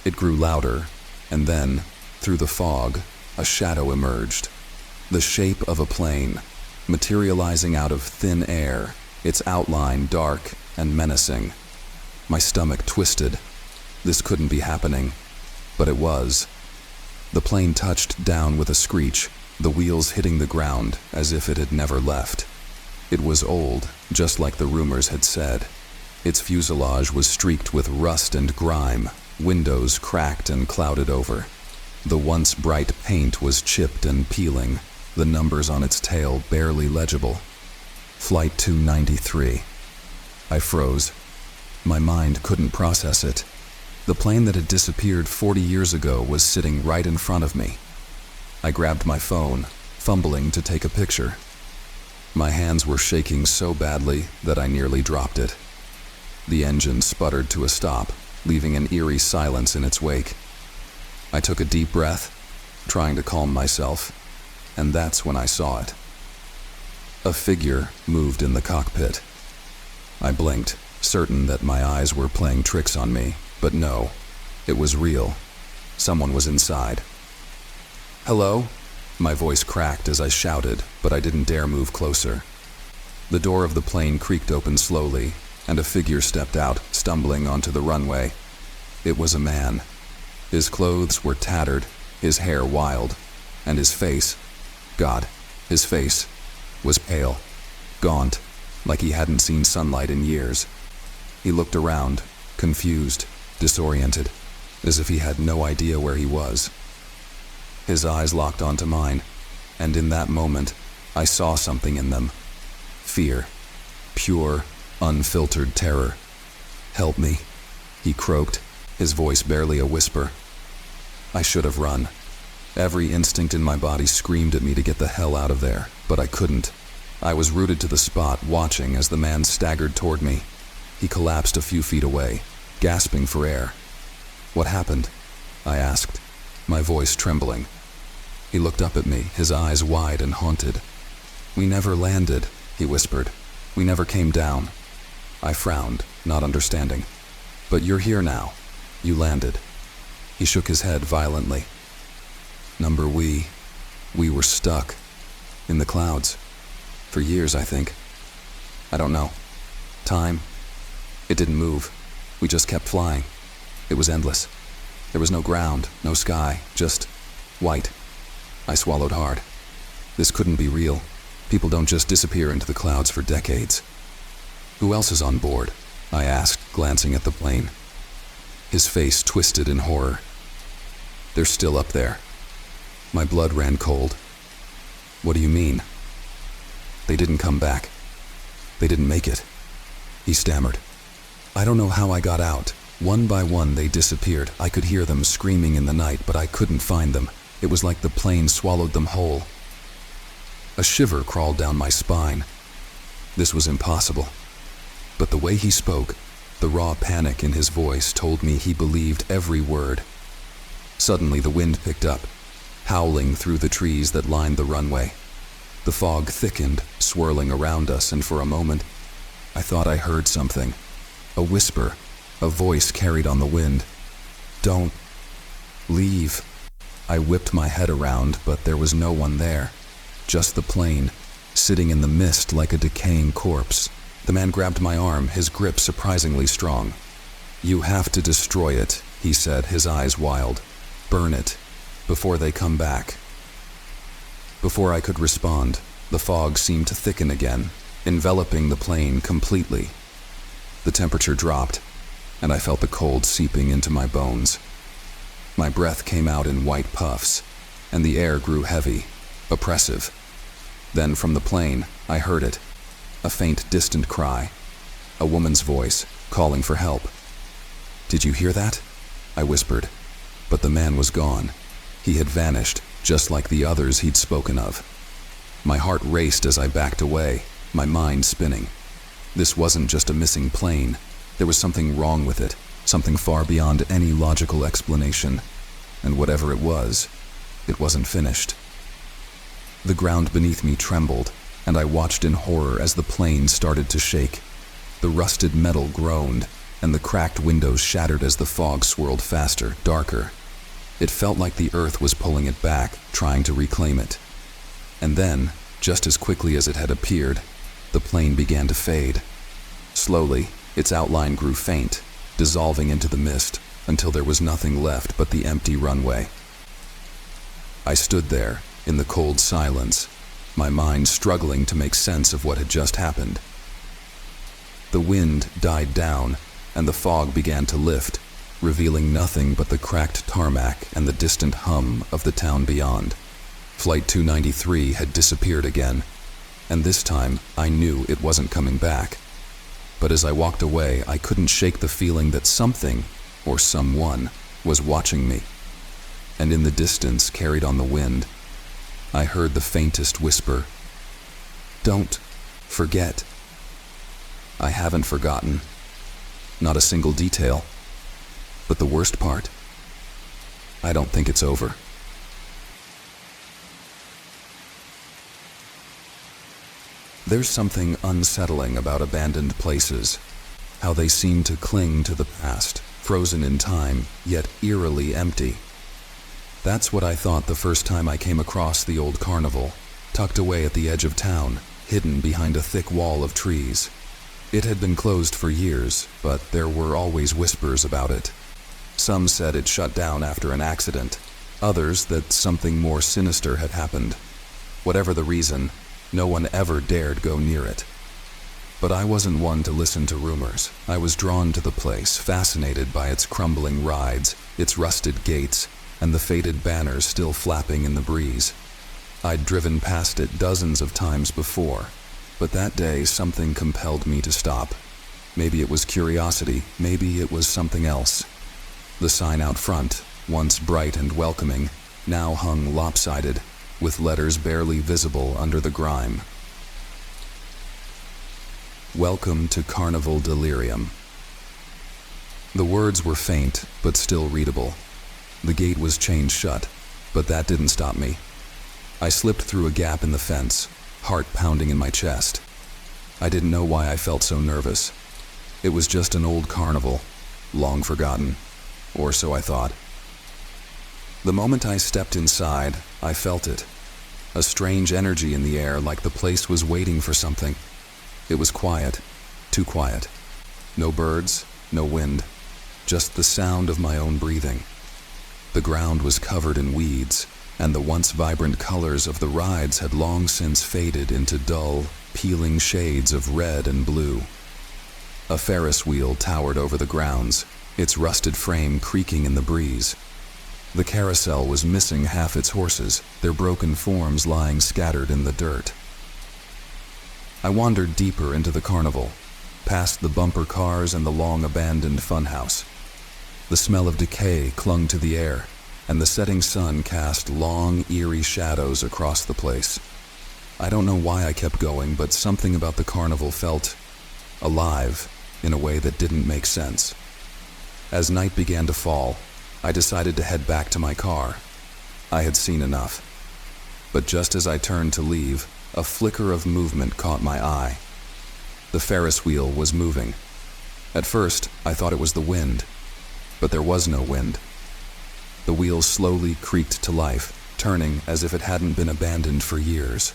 It grew louder, and then, through the fog, a shadow emerged. The shape of a plane, materializing out of thin air, its outline dark and menacing. My stomach twisted. This couldn't be happening, but it was. The plane touched down with a screech, the wheels hitting the ground as if it had never left. It was old, just like the rumors had said. Its fuselage was streaked with rust and grime, windows cracked and clouded over. The once bright paint was chipped and peeling, the numbers on its tail barely legible. Flight 293. I froze. My mind couldn't process it. The plane that had disappeared 40 years ago was sitting right in front of me. I grabbed my phone, fumbling to take a picture. My hands were shaking so badly that I nearly dropped it. The engine sputtered to a stop, leaving an eerie silence in its wake. I took a deep breath, trying to calm myself, and that's when I saw it. A figure moved in the cockpit. I blinked, certain that my eyes were playing tricks on me, but no, it was real. Someone was inside. "Hello?" My voice cracked as I shouted, but I didn't dare move closer. The door of the plane creaked open slowly, and a figure stepped out, stumbling onto the runway. It was a man. His clothes were tattered, his hair wild, and his face, his face was pale, gaunt, like he hadn't seen sunlight in years. He looked around, confused, disoriented, as if he had no idea where he was. His eyes locked onto mine, and in that moment, I saw something in them. Fear. Pure, unfiltered terror. "Help me," he croaked, his voice barely a whisper. I should have run. Every instinct in my body screamed at me to get the hell out of there, but I couldn't. I was rooted to the spot, watching as the man staggered toward me. He collapsed a few feet away, gasping for air. "What happened?" I asked, my voice trembling. He looked up at me, his eyes wide and haunted. "We never landed," he whispered. "We never came down." I frowned, not understanding. "But you're here now. You landed." He shook his head violently. We were stuck. In the clouds. For years, I think. I don't know. Time. It didn't move. We just kept flying. It was endless. There was no ground, no sky, just white. I swallowed hard. This couldn't be real. People don't just disappear into the clouds for decades. "Who else is on board?" I asked, glancing at the plane. His face twisted in horror. "They're still up there." My blood ran cold. "What do you mean?" "They didn't come back. They didn't make it," he stammered. "I don't know how I got out. One by one they disappeared. I could hear them screaming in the night, but I couldn't find them. It was like the plane swallowed them whole." A shiver crawled down my spine. This was impossible. But the way he spoke, the raw panic in his voice, told me he believed every word. Suddenly the wind picked up, howling through the trees that lined the runway. The fog thickened, swirling around us, and for a moment, I thought I heard something. A whisper, a voice carried on the wind. "Don't leave." I whipped my head around, but there was no one there. Just the plane, sitting in the mist like a decaying corpse. The man grabbed my arm, his grip surprisingly strong. "You have to destroy it," he said, his eyes wild. "Burn it, before they come back." Before I could respond, the fog seemed to thicken again, enveloping the plane completely. The temperature dropped, and I felt the cold seeping into my bones. My breath came out in white puffs, and the air grew heavy, oppressive. Then from the plane, I heard it, a faint, distant cry, a woman's voice calling for help. "Did you hear that?" I whispered, but the man was gone. He had vanished, just like the others he'd spoken of. My heart raced as I backed away, my mind spinning. This wasn't just a missing plane. There was something wrong with it, something far beyond any logical explanation. And whatever it wasn't finished. The ground beneath me trembled, and I watched in horror as the plane started to shake. The rusted metal groaned, and the cracked windows shattered as the fog swirled faster, darker. It felt like the earth was pulling it back, trying to reclaim it. And then, just as quickly as it had appeared, the plane began to fade. Slowly, its outline grew faint, dissolving into the mist, until there was nothing left but the empty runway. I stood there, in the cold silence, my mind struggling to make sense of what had just happened. The wind died down, and the fog began to lift, revealing nothing but the cracked tarmac and the distant hum of the town beyond. Flight 293 had disappeared again, and this time I knew it wasn't coming back. But as I walked away, I couldn't shake the feeling that something, or someone, was watching me. And in the distance, carried on the wind, I heard the faintest whisper, "Don't forget." I haven't forgotten. Not a single detail. But the worst part? I don't think it's over. There's something unsettling about abandoned places, how they seem to cling to the past, frozen in time, yet eerily empty. That's what I thought the first time I came across the old carnival, tucked away at the edge of town, hidden behind a thick wall of trees. It had been closed for years, but there were always whispers about it. Some said it shut down after an accident, others that something more sinister had happened. Whatever the reason, no one ever dared go near it. But I wasn't one to listen to rumors. I was drawn to the place, fascinated by its crumbling rides, its rusted gates, and the faded banners still flapping in the breeze. I'd driven past it dozens of times before, but that day something compelled me to stop. Maybe it was curiosity, maybe it was something else. The sign out front, once bright and welcoming, now hung lopsided, with letters barely visible under the grime. "Welcome to Carnival Delirium." The words were faint, but still readable. The gate was chained shut, but that didn't stop me. I slipped through a gap in the fence, heart pounding in my chest. I didn't know why I felt so nervous. It was just an old carnival, long forgotten, or so I thought. The moment I stepped inside, I felt it. A strange energy in the air, like the place was waiting for something. It was quiet, too quiet. No birds, no wind, just the sound of my own breathing. The ground was covered in weeds, and the once vibrant colors of the rides had long since faded into dull, peeling shades of red and blue. A Ferris wheel towered over the grounds, its rusted frame creaking in the breeze. The carousel was missing half its horses, their broken forms lying scattered in the dirt. I wandered deeper into the carnival, past the bumper cars and the long-abandoned funhouse. The smell of decay clung to the air, and the setting sun cast long, eerie shadows across the place. I don't know why I kept going, but something about the carnival felt alive in a way that didn't make sense. As night began to fall, I decided to head back to my car. I had seen enough. But just as I turned to leave, a flicker of movement caught my eye. The Ferris wheel was moving. At first, I thought it was the wind, but there was no wind. The wheel slowly creaked to life, turning as if it hadn't been abandoned for years.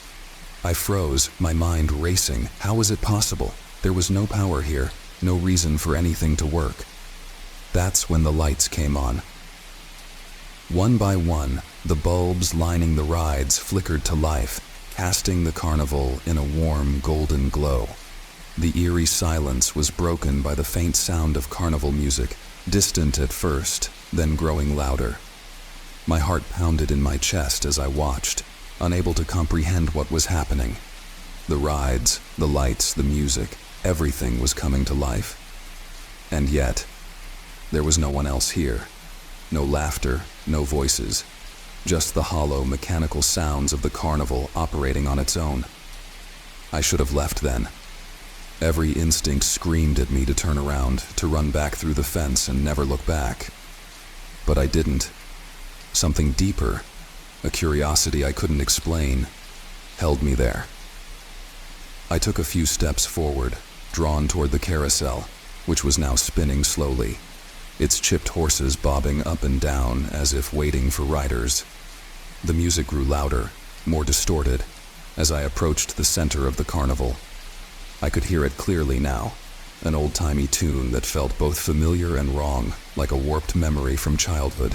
I froze, my mind racing. How was it possible? There was no power here, no reason for anything to work. That's when the lights came on. One by one, the bulbs lining the rides flickered to life, casting the carnival in a warm, golden glow. The eerie silence was broken by the faint sound of carnival music, distant at first, then growing louder. My heart pounded in my chest as I watched, unable to comprehend what was happening. The rides, the lights, the music, everything was coming to life. And yet, there was no one else here. No laughter, no voices, just the hollow, mechanical sounds of the carnival operating on its own. I should have left then. Every instinct screamed at me to turn around, to run back through the fence and never look back. But I didn't. Something deeper, a curiosity I couldn't explain, held me there. I took a few steps forward, drawn toward the carousel, which was now spinning slowly, its chipped horses bobbing up and down as if waiting for riders. The music grew louder, more distorted, as I approached the center of the carnival. I could hear it clearly now, an old-timey tune that felt both familiar and wrong, like a warped memory from childhood.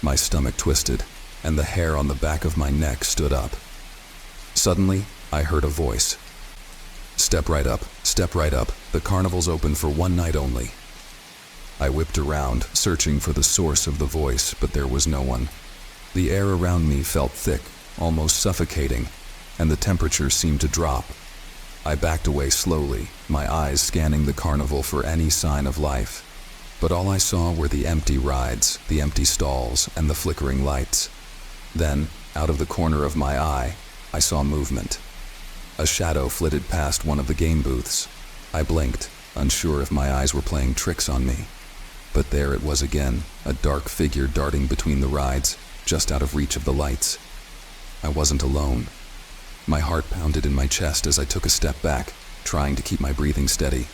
My stomach twisted, and the hair on the back of my neck stood up. Suddenly, I heard a voice. Step right up, step right up. The carnival's open for one night only." I whipped around, searching for the source of the voice, but there was no one. The air around me felt thick, almost suffocating, and the temperature seemed to drop. I backed away slowly, my eyes scanning the carnival for any sign of life. But all I saw were the empty rides, the empty stalls, and the flickering lights. Then, out of the corner of my eye, I saw movement. A shadow flitted past one of the game booths. I blinked, unsure if my eyes were playing tricks on me. But there it was again, a dark figure darting between the rides, just out of reach of the lights. I wasn't alone. My heart pounded in my chest as I took a step back, trying to keep my breathing steady.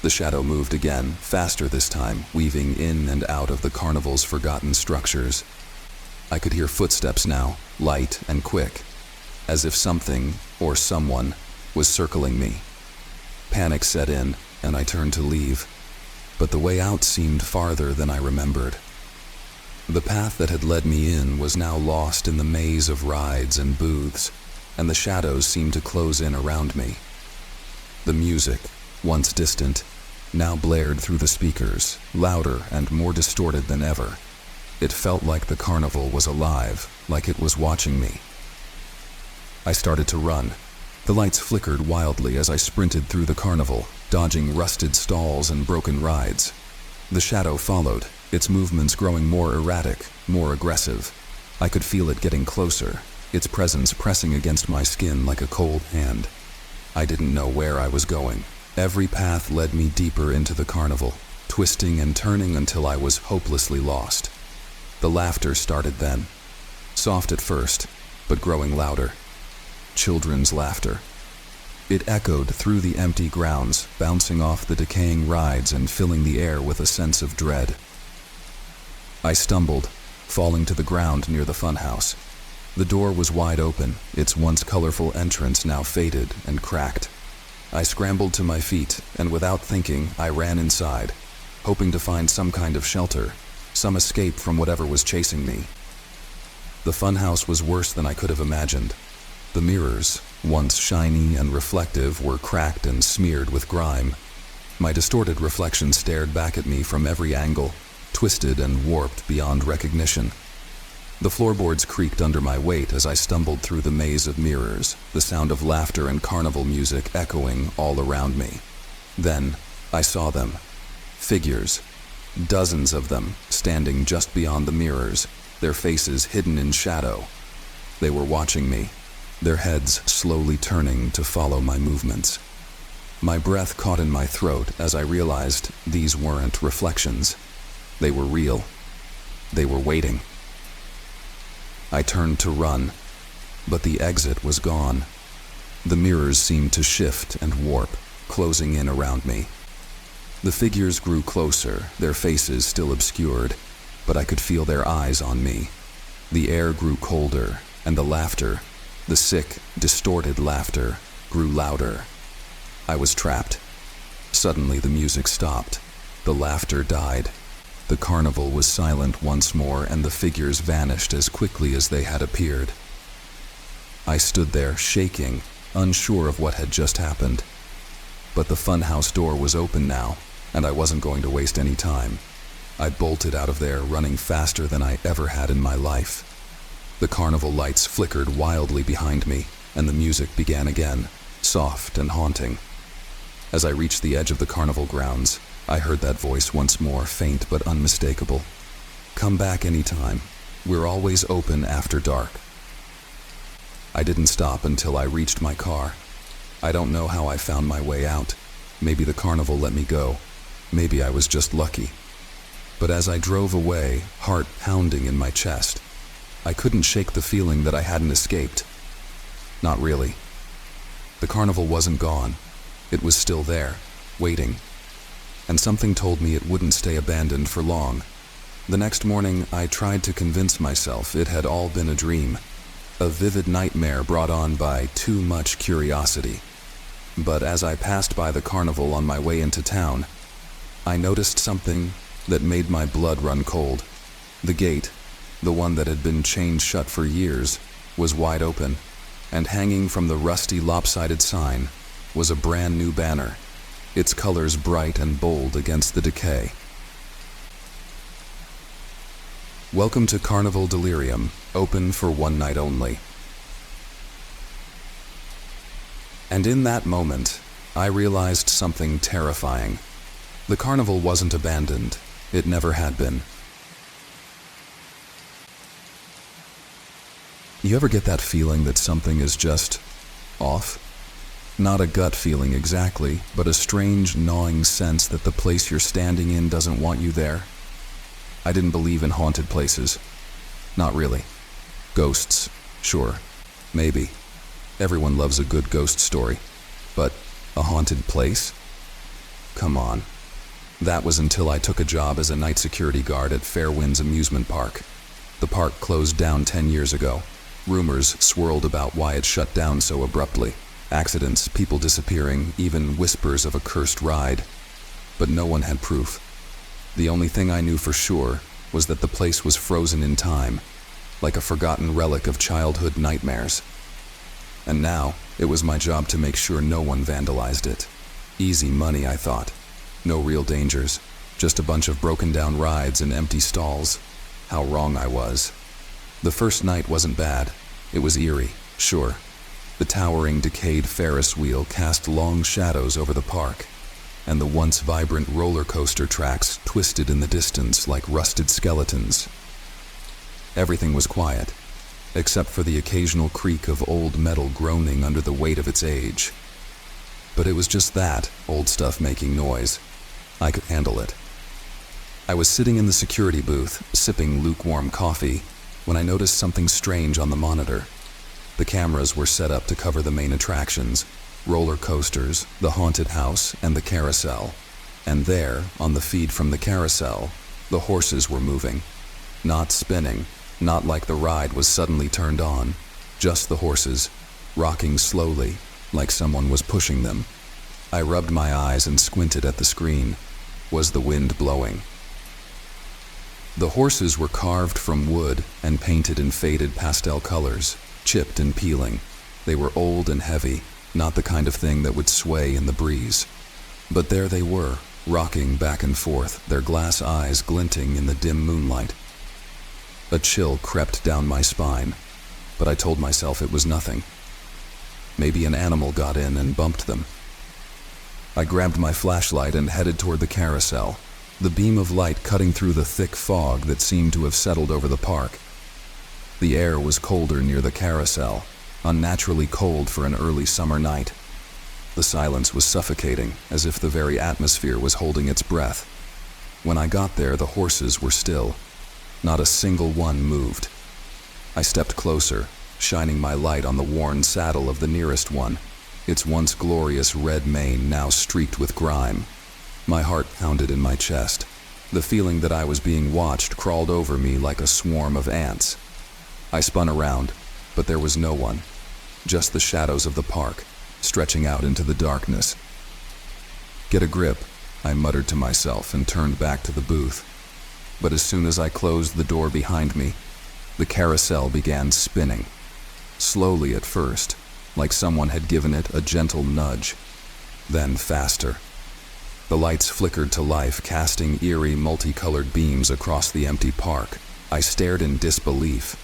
The shadow moved again, faster this time, weaving in and out of the carnival's forgotten structures. I could hear footsteps now, light and quick, as if something, or someone, was circling me. Panic set in, and I turned to leave, but the way out seemed farther than I remembered. The path that had led me in was now lost in the maze of rides and booths, and the shadows seemed to close in around me. The music, once distant, now blared through the speakers, louder and more distorted than ever. It felt like the carnival was alive, like it was watching me. I started to run. The lights flickered wildly as I sprinted through the carnival, dodging rusted stalls and broken rides. The shadow followed, its movements growing more erratic, more aggressive. I could feel it getting closer, its presence pressing against my skin like a cold hand. I didn't know where I was going. Every path led me deeper into the carnival, twisting and turning until I was hopelessly lost. The laughter started then, soft at first, but growing louder. Children's laughter. It echoed through the empty grounds, bouncing off the decaying rides and filling the air with a sense of dread. I stumbled, falling to the ground near the funhouse. The door was wide open, its once colorful entrance now faded and cracked. I scrambled to my feet, and without thinking, I ran inside, hoping to find some kind of shelter, some escape from whatever was chasing me. The funhouse was worse than I could have imagined. The mirrors, once shiny and reflective, were cracked and smeared with grime. My distorted reflection stared back at me from every angle, twisted and warped beyond recognition. The floorboards creaked under my weight as I stumbled through the maze of mirrors, the sound of laughter and carnival music echoing all around me. Then, I saw them. Figures. Dozens of them, standing just beyond the mirrors, their faces hidden in shadow. They were watching me, their heads slowly turning to follow my movements. My breath caught in my throat as I realized these weren't reflections. They were real. They were waiting. I turned to run, but the exit was gone. The mirrors seemed to shift and warp, closing in around me. The figures grew closer, their faces still obscured, but I could feel their eyes on me. The air grew colder, and the laughter, the sick, distorted laughter, grew louder. I was trapped. Suddenly the music stopped. The laughter died. The carnival was silent once more, and the figures vanished as quickly as they had appeared. I stood there, shaking, unsure of what had just happened. But the funhouse door was open now, and I wasn't going to waste any time. I bolted out of there, running faster than I ever had in my life. The carnival lights flickered wildly behind me, and the music began again, soft and haunting. As I reached the edge of the carnival grounds, I heard that voice once more, faint but unmistakable. "Come back anytime. We're always open after dark." I didn't stop until I reached my car. I don't know how I found my way out. Maybe the carnival let me go. Maybe I was just lucky. But as I drove away, heart pounding in my chest, I couldn't shake the feeling that I hadn't escaped. Not really. The carnival wasn't gone. It was still there, waiting. And something told me it wouldn't stay abandoned for long. The next morning, I tried to convince myself it had all been a dream, a vivid nightmare brought on by too much curiosity. But as I passed by the carnival on my way into town, I noticed something that made my blood run cold. The gate, the one that had been chained shut for years, was wide open, and hanging from the rusty, lopsided sign was a brand new banner, its colors bright and bold against the decay. Welcome to Carnival Delirium, open for one night only. And in that moment, I realized something terrifying. The carnival wasn't abandoned. It never had been. You ever get that feeling that something is just off? Not a gut feeling exactly, but a strange, gnawing sense that the place you're standing in doesn't want you there. I didn't believe in haunted places. Not really. Ghosts, sure, maybe. Everyone loves a good ghost story. But a haunted place? Come on. That was until I took a job as a night security guard at Fairwinds Amusement Park. The park closed down 10 years ago. Rumors swirled about why it shut down so abruptly. Accidents, people disappearing, even whispers of a cursed ride. But no one had proof. The only thing I knew for sure was that the place was frozen in time, like a forgotten relic of childhood nightmares. And now, it was my job to make sure no one vandalized it. Easy money, I thought. No real dangers, just a bunch of broken down rides and empty stalls. How wrong I was. The first night wasn't bad. It was eerie, sure. The towering, decayed Ferris wheel cast long shadows over the park, and the once vibrant roller coaster tracks twisted in the distance like rusted skeletons. Everything was quiet, except for the occasional creak of old metal groaning under the weight of its age. But it was just that, old stuff making noise. I could handle it. I was sitting in the security booth, sipping lukewarm coffee, when I noticed something strange on the monitor. The cameras were set up to cover the main attractions, roller coasters, the haunted house, and the carousel. And there, on the feed from the carousel, the horses were moving. Not spinning, not like the ride was suddenly turned on, just the horses, rocking slowly, like someone was pushing them. I rubbed my eyes and squinted at the screen. Was the wind blowing? The horses were carved from wood and painted in faded pastel colors, chipped and peeling. They were old and heavy, not the kind of thing that would sway in the breeze. But there they were, rocking back and forth, their glass eyes glinting in the dim moonlight. A chill crept down my spine, but I told myself it was nothing. Maybe an animal got in and bumped them. I grabbed my flashlight and headed toward the carousel, the beam of light cutting through the thick fog that seemed to have settled over the park. The air was colder near the carousel, unnaturally cold for an early summer night. The silence was suffocating, as if the very atmosphere was holding its breath. When I got there, the horses were still. Not a single one moved. I stepped closer, shining my light on the worn saddle of the nearest one, its once glorious red mane now streaked with grime. My heart pounded in my chest. The feeling that I was being watched crawled over me like a swarm of ants. I spun around, but there was no one, just the shadows of the park, stretching out into the darkness. Get a grip, I muttered to myself and turned back to the booth. But as soon as I closed the door behind me, the carousel began spinning. Slowly at first, like someone had given it a gentle nudge, then faster. The lights flickered to life, casting eerie, multicolored beams across the empty park. I stared in disbelief.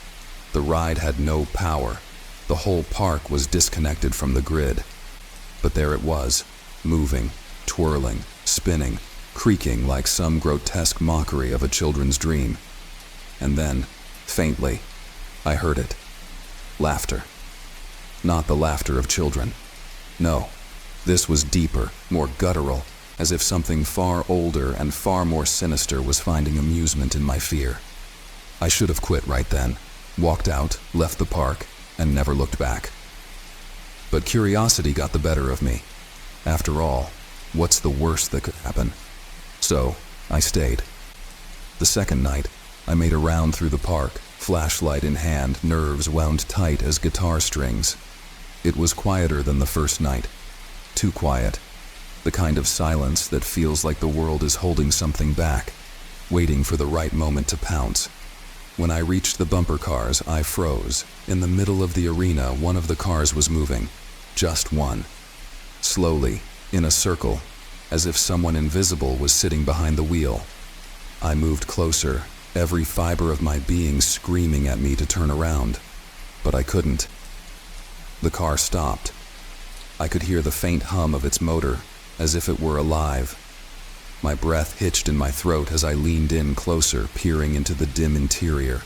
The ride had no power. The whole park was disconnected from the grid. But there it was, moving, twirling, spinning, creaking like some grotesque mockery of a children's dream. And then, faintly, I heard it. Laughter. Not the laughter of children. No, this was deeper, more guttural, as if something far older and far more sinister was finding amusement in my fear. I should have quit right then, walked out, left the park, and never looked back. But curiosity got the better of me. After all, what's the worst that could happen? So, I stayed. The second night, I made a round through the park, flashlight in hand, nerves wound tight as guitar strings. It was quieter than the first night. Too quiet. The kind of silence that feels like the world is holding something back, waiting for the right moment to pounce. When I reached the bumper cars, I froze. In the middle of the arena, one of the cars was moving. Just one. slowly, in a circle, as if someone invisible was sitting behind the wheel. I moved closer, every fiber of my being screaming at me to turn around, but I couldn't. The car stopped. I could hear the faint hum of its motor, as if it were alive. My breath hitched in my throat as I leaned in closer, peering into the dim interior.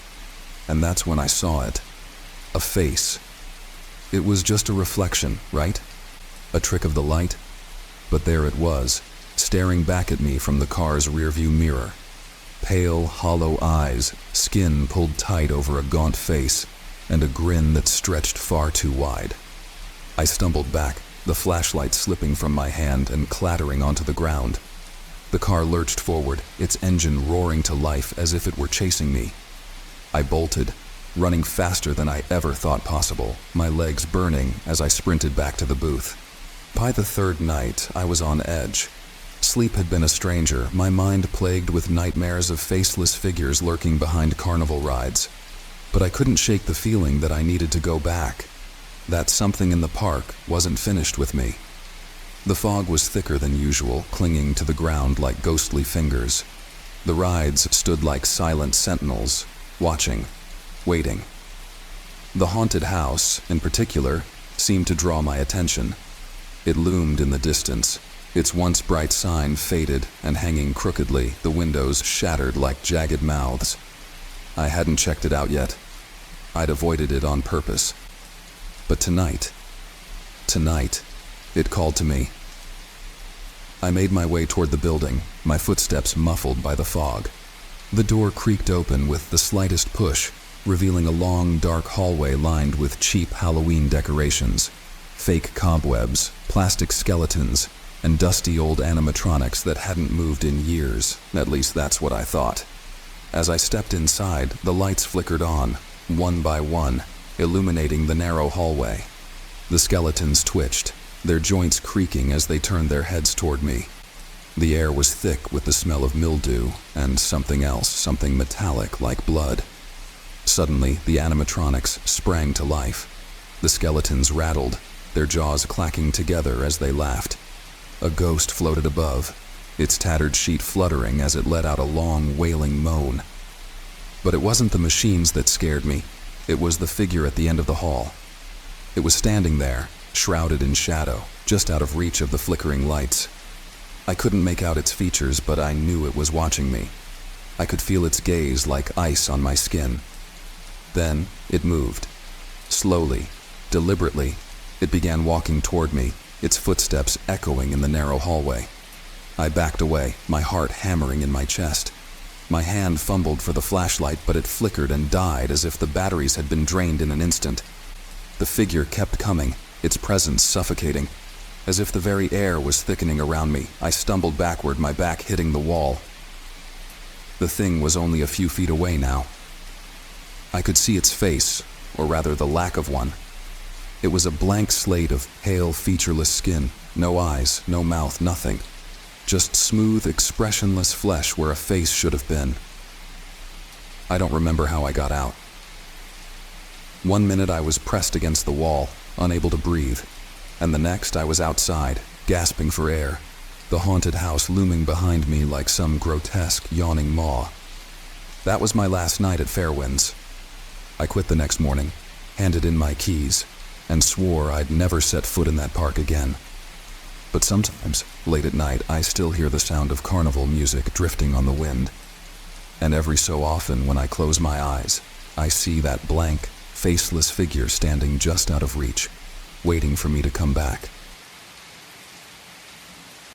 And that's when I saw it. A face. It was just a reflection, right? A trick of the light? But there it was, staring back at me from the car's rearview mirror. Pale, hollow eyes, skin pulled tight over a gaunt face, and a grin that stretched far too wide. I stumbled back, the flashlight slipping from my hand and clattering onto the ground. The car lurched forward, its engine roaring to life as if it were chasing me. I bolted, running faster than I ever thought possible, my legs burning as I sprinted back to the booth. By the third night, I was on edge. Sleep had been a stranger, my mind plagued with nightmares of faceless figures lurking behind carnival rides. But I couldn't shake the feeling that I needed to go back. That something in the park wasn't finished with me. The fog was thicker than usual, clinging to the ground like ghostly fingers. The rides stood like silent sentinels, watching, waiting. The haunted house, in particular, seemed to draw my attention. It loomed in the distance, its once bright sign faded and hanging crookedly, the windows shattered like jagged mouths. I hadn't checked it out yet. I'd avoided it on purpose. But tonight, it called to me. I made my way toward the building, my footsteps muffled by the fog. The door creaked open with the slightest push, revealing a long, dark hallway lined with cheap Halloween decorations, fake cobwebs, plastic skeletons, and dusty old animatronics that hadn't moved in years. At least that's what I thought. As I stepped inside, the lights flickered on, one by one, illuminating the narrow hallway. The skeletons twitched, their joints creaking as they turned their heads toward me. The air was thick with the smell of mildew and something else, something metallic like blood. Suddenly, the animatronics sprang to life. The skeletons rattled, their jaws clacking together as they laughed. A ghost floated above, its tattered sheet fluttering as it let out a long, wailing moan. But it wasn't the machines that scared me. It was the figure at the end of the hall. It was standing there, shrouded in shadow, just out of reach of the flickering lights. I couldn't make out its features, but I knew it was watching me. I could feel its gaze like ice on my skin. Then it moved. Slowly, deliberately, it began walking toward me, its footsteps echoing in the narrow hallway. I backed away, my heart hammering in my chest. My hand fumbled for the flashlight, but it flickered and died as if the batteries had been drained in an instant. The figure kept coming, its presence suffocating. As if the very air was thickening around me, I stumbled backward, my back hitting the wall. The thing was only a few feet away now. I could see its face, or rather the lack of one. It was a blank slate of pale, featureless skin, no eyes, no mouth, nothing. Just smooth, expressionless flesh where a face should have been. I don't remember how I got out. 1 minute I was pressed against the wall, unable to breathe, and the next I was outside, gasping for air, the haunted house looming behind me like some grotesque, yawning maw. That was my last night at Fairwinds. I quit the next morning, handed in my keys, and swore I'd never set foot in that park again. But sometimes, late at night, I still hear the sound of carnival music drifting on the wind. And every so often, when I close my eyes, I see that blank, faceless figure standing just out of reach, waiting for me to come back.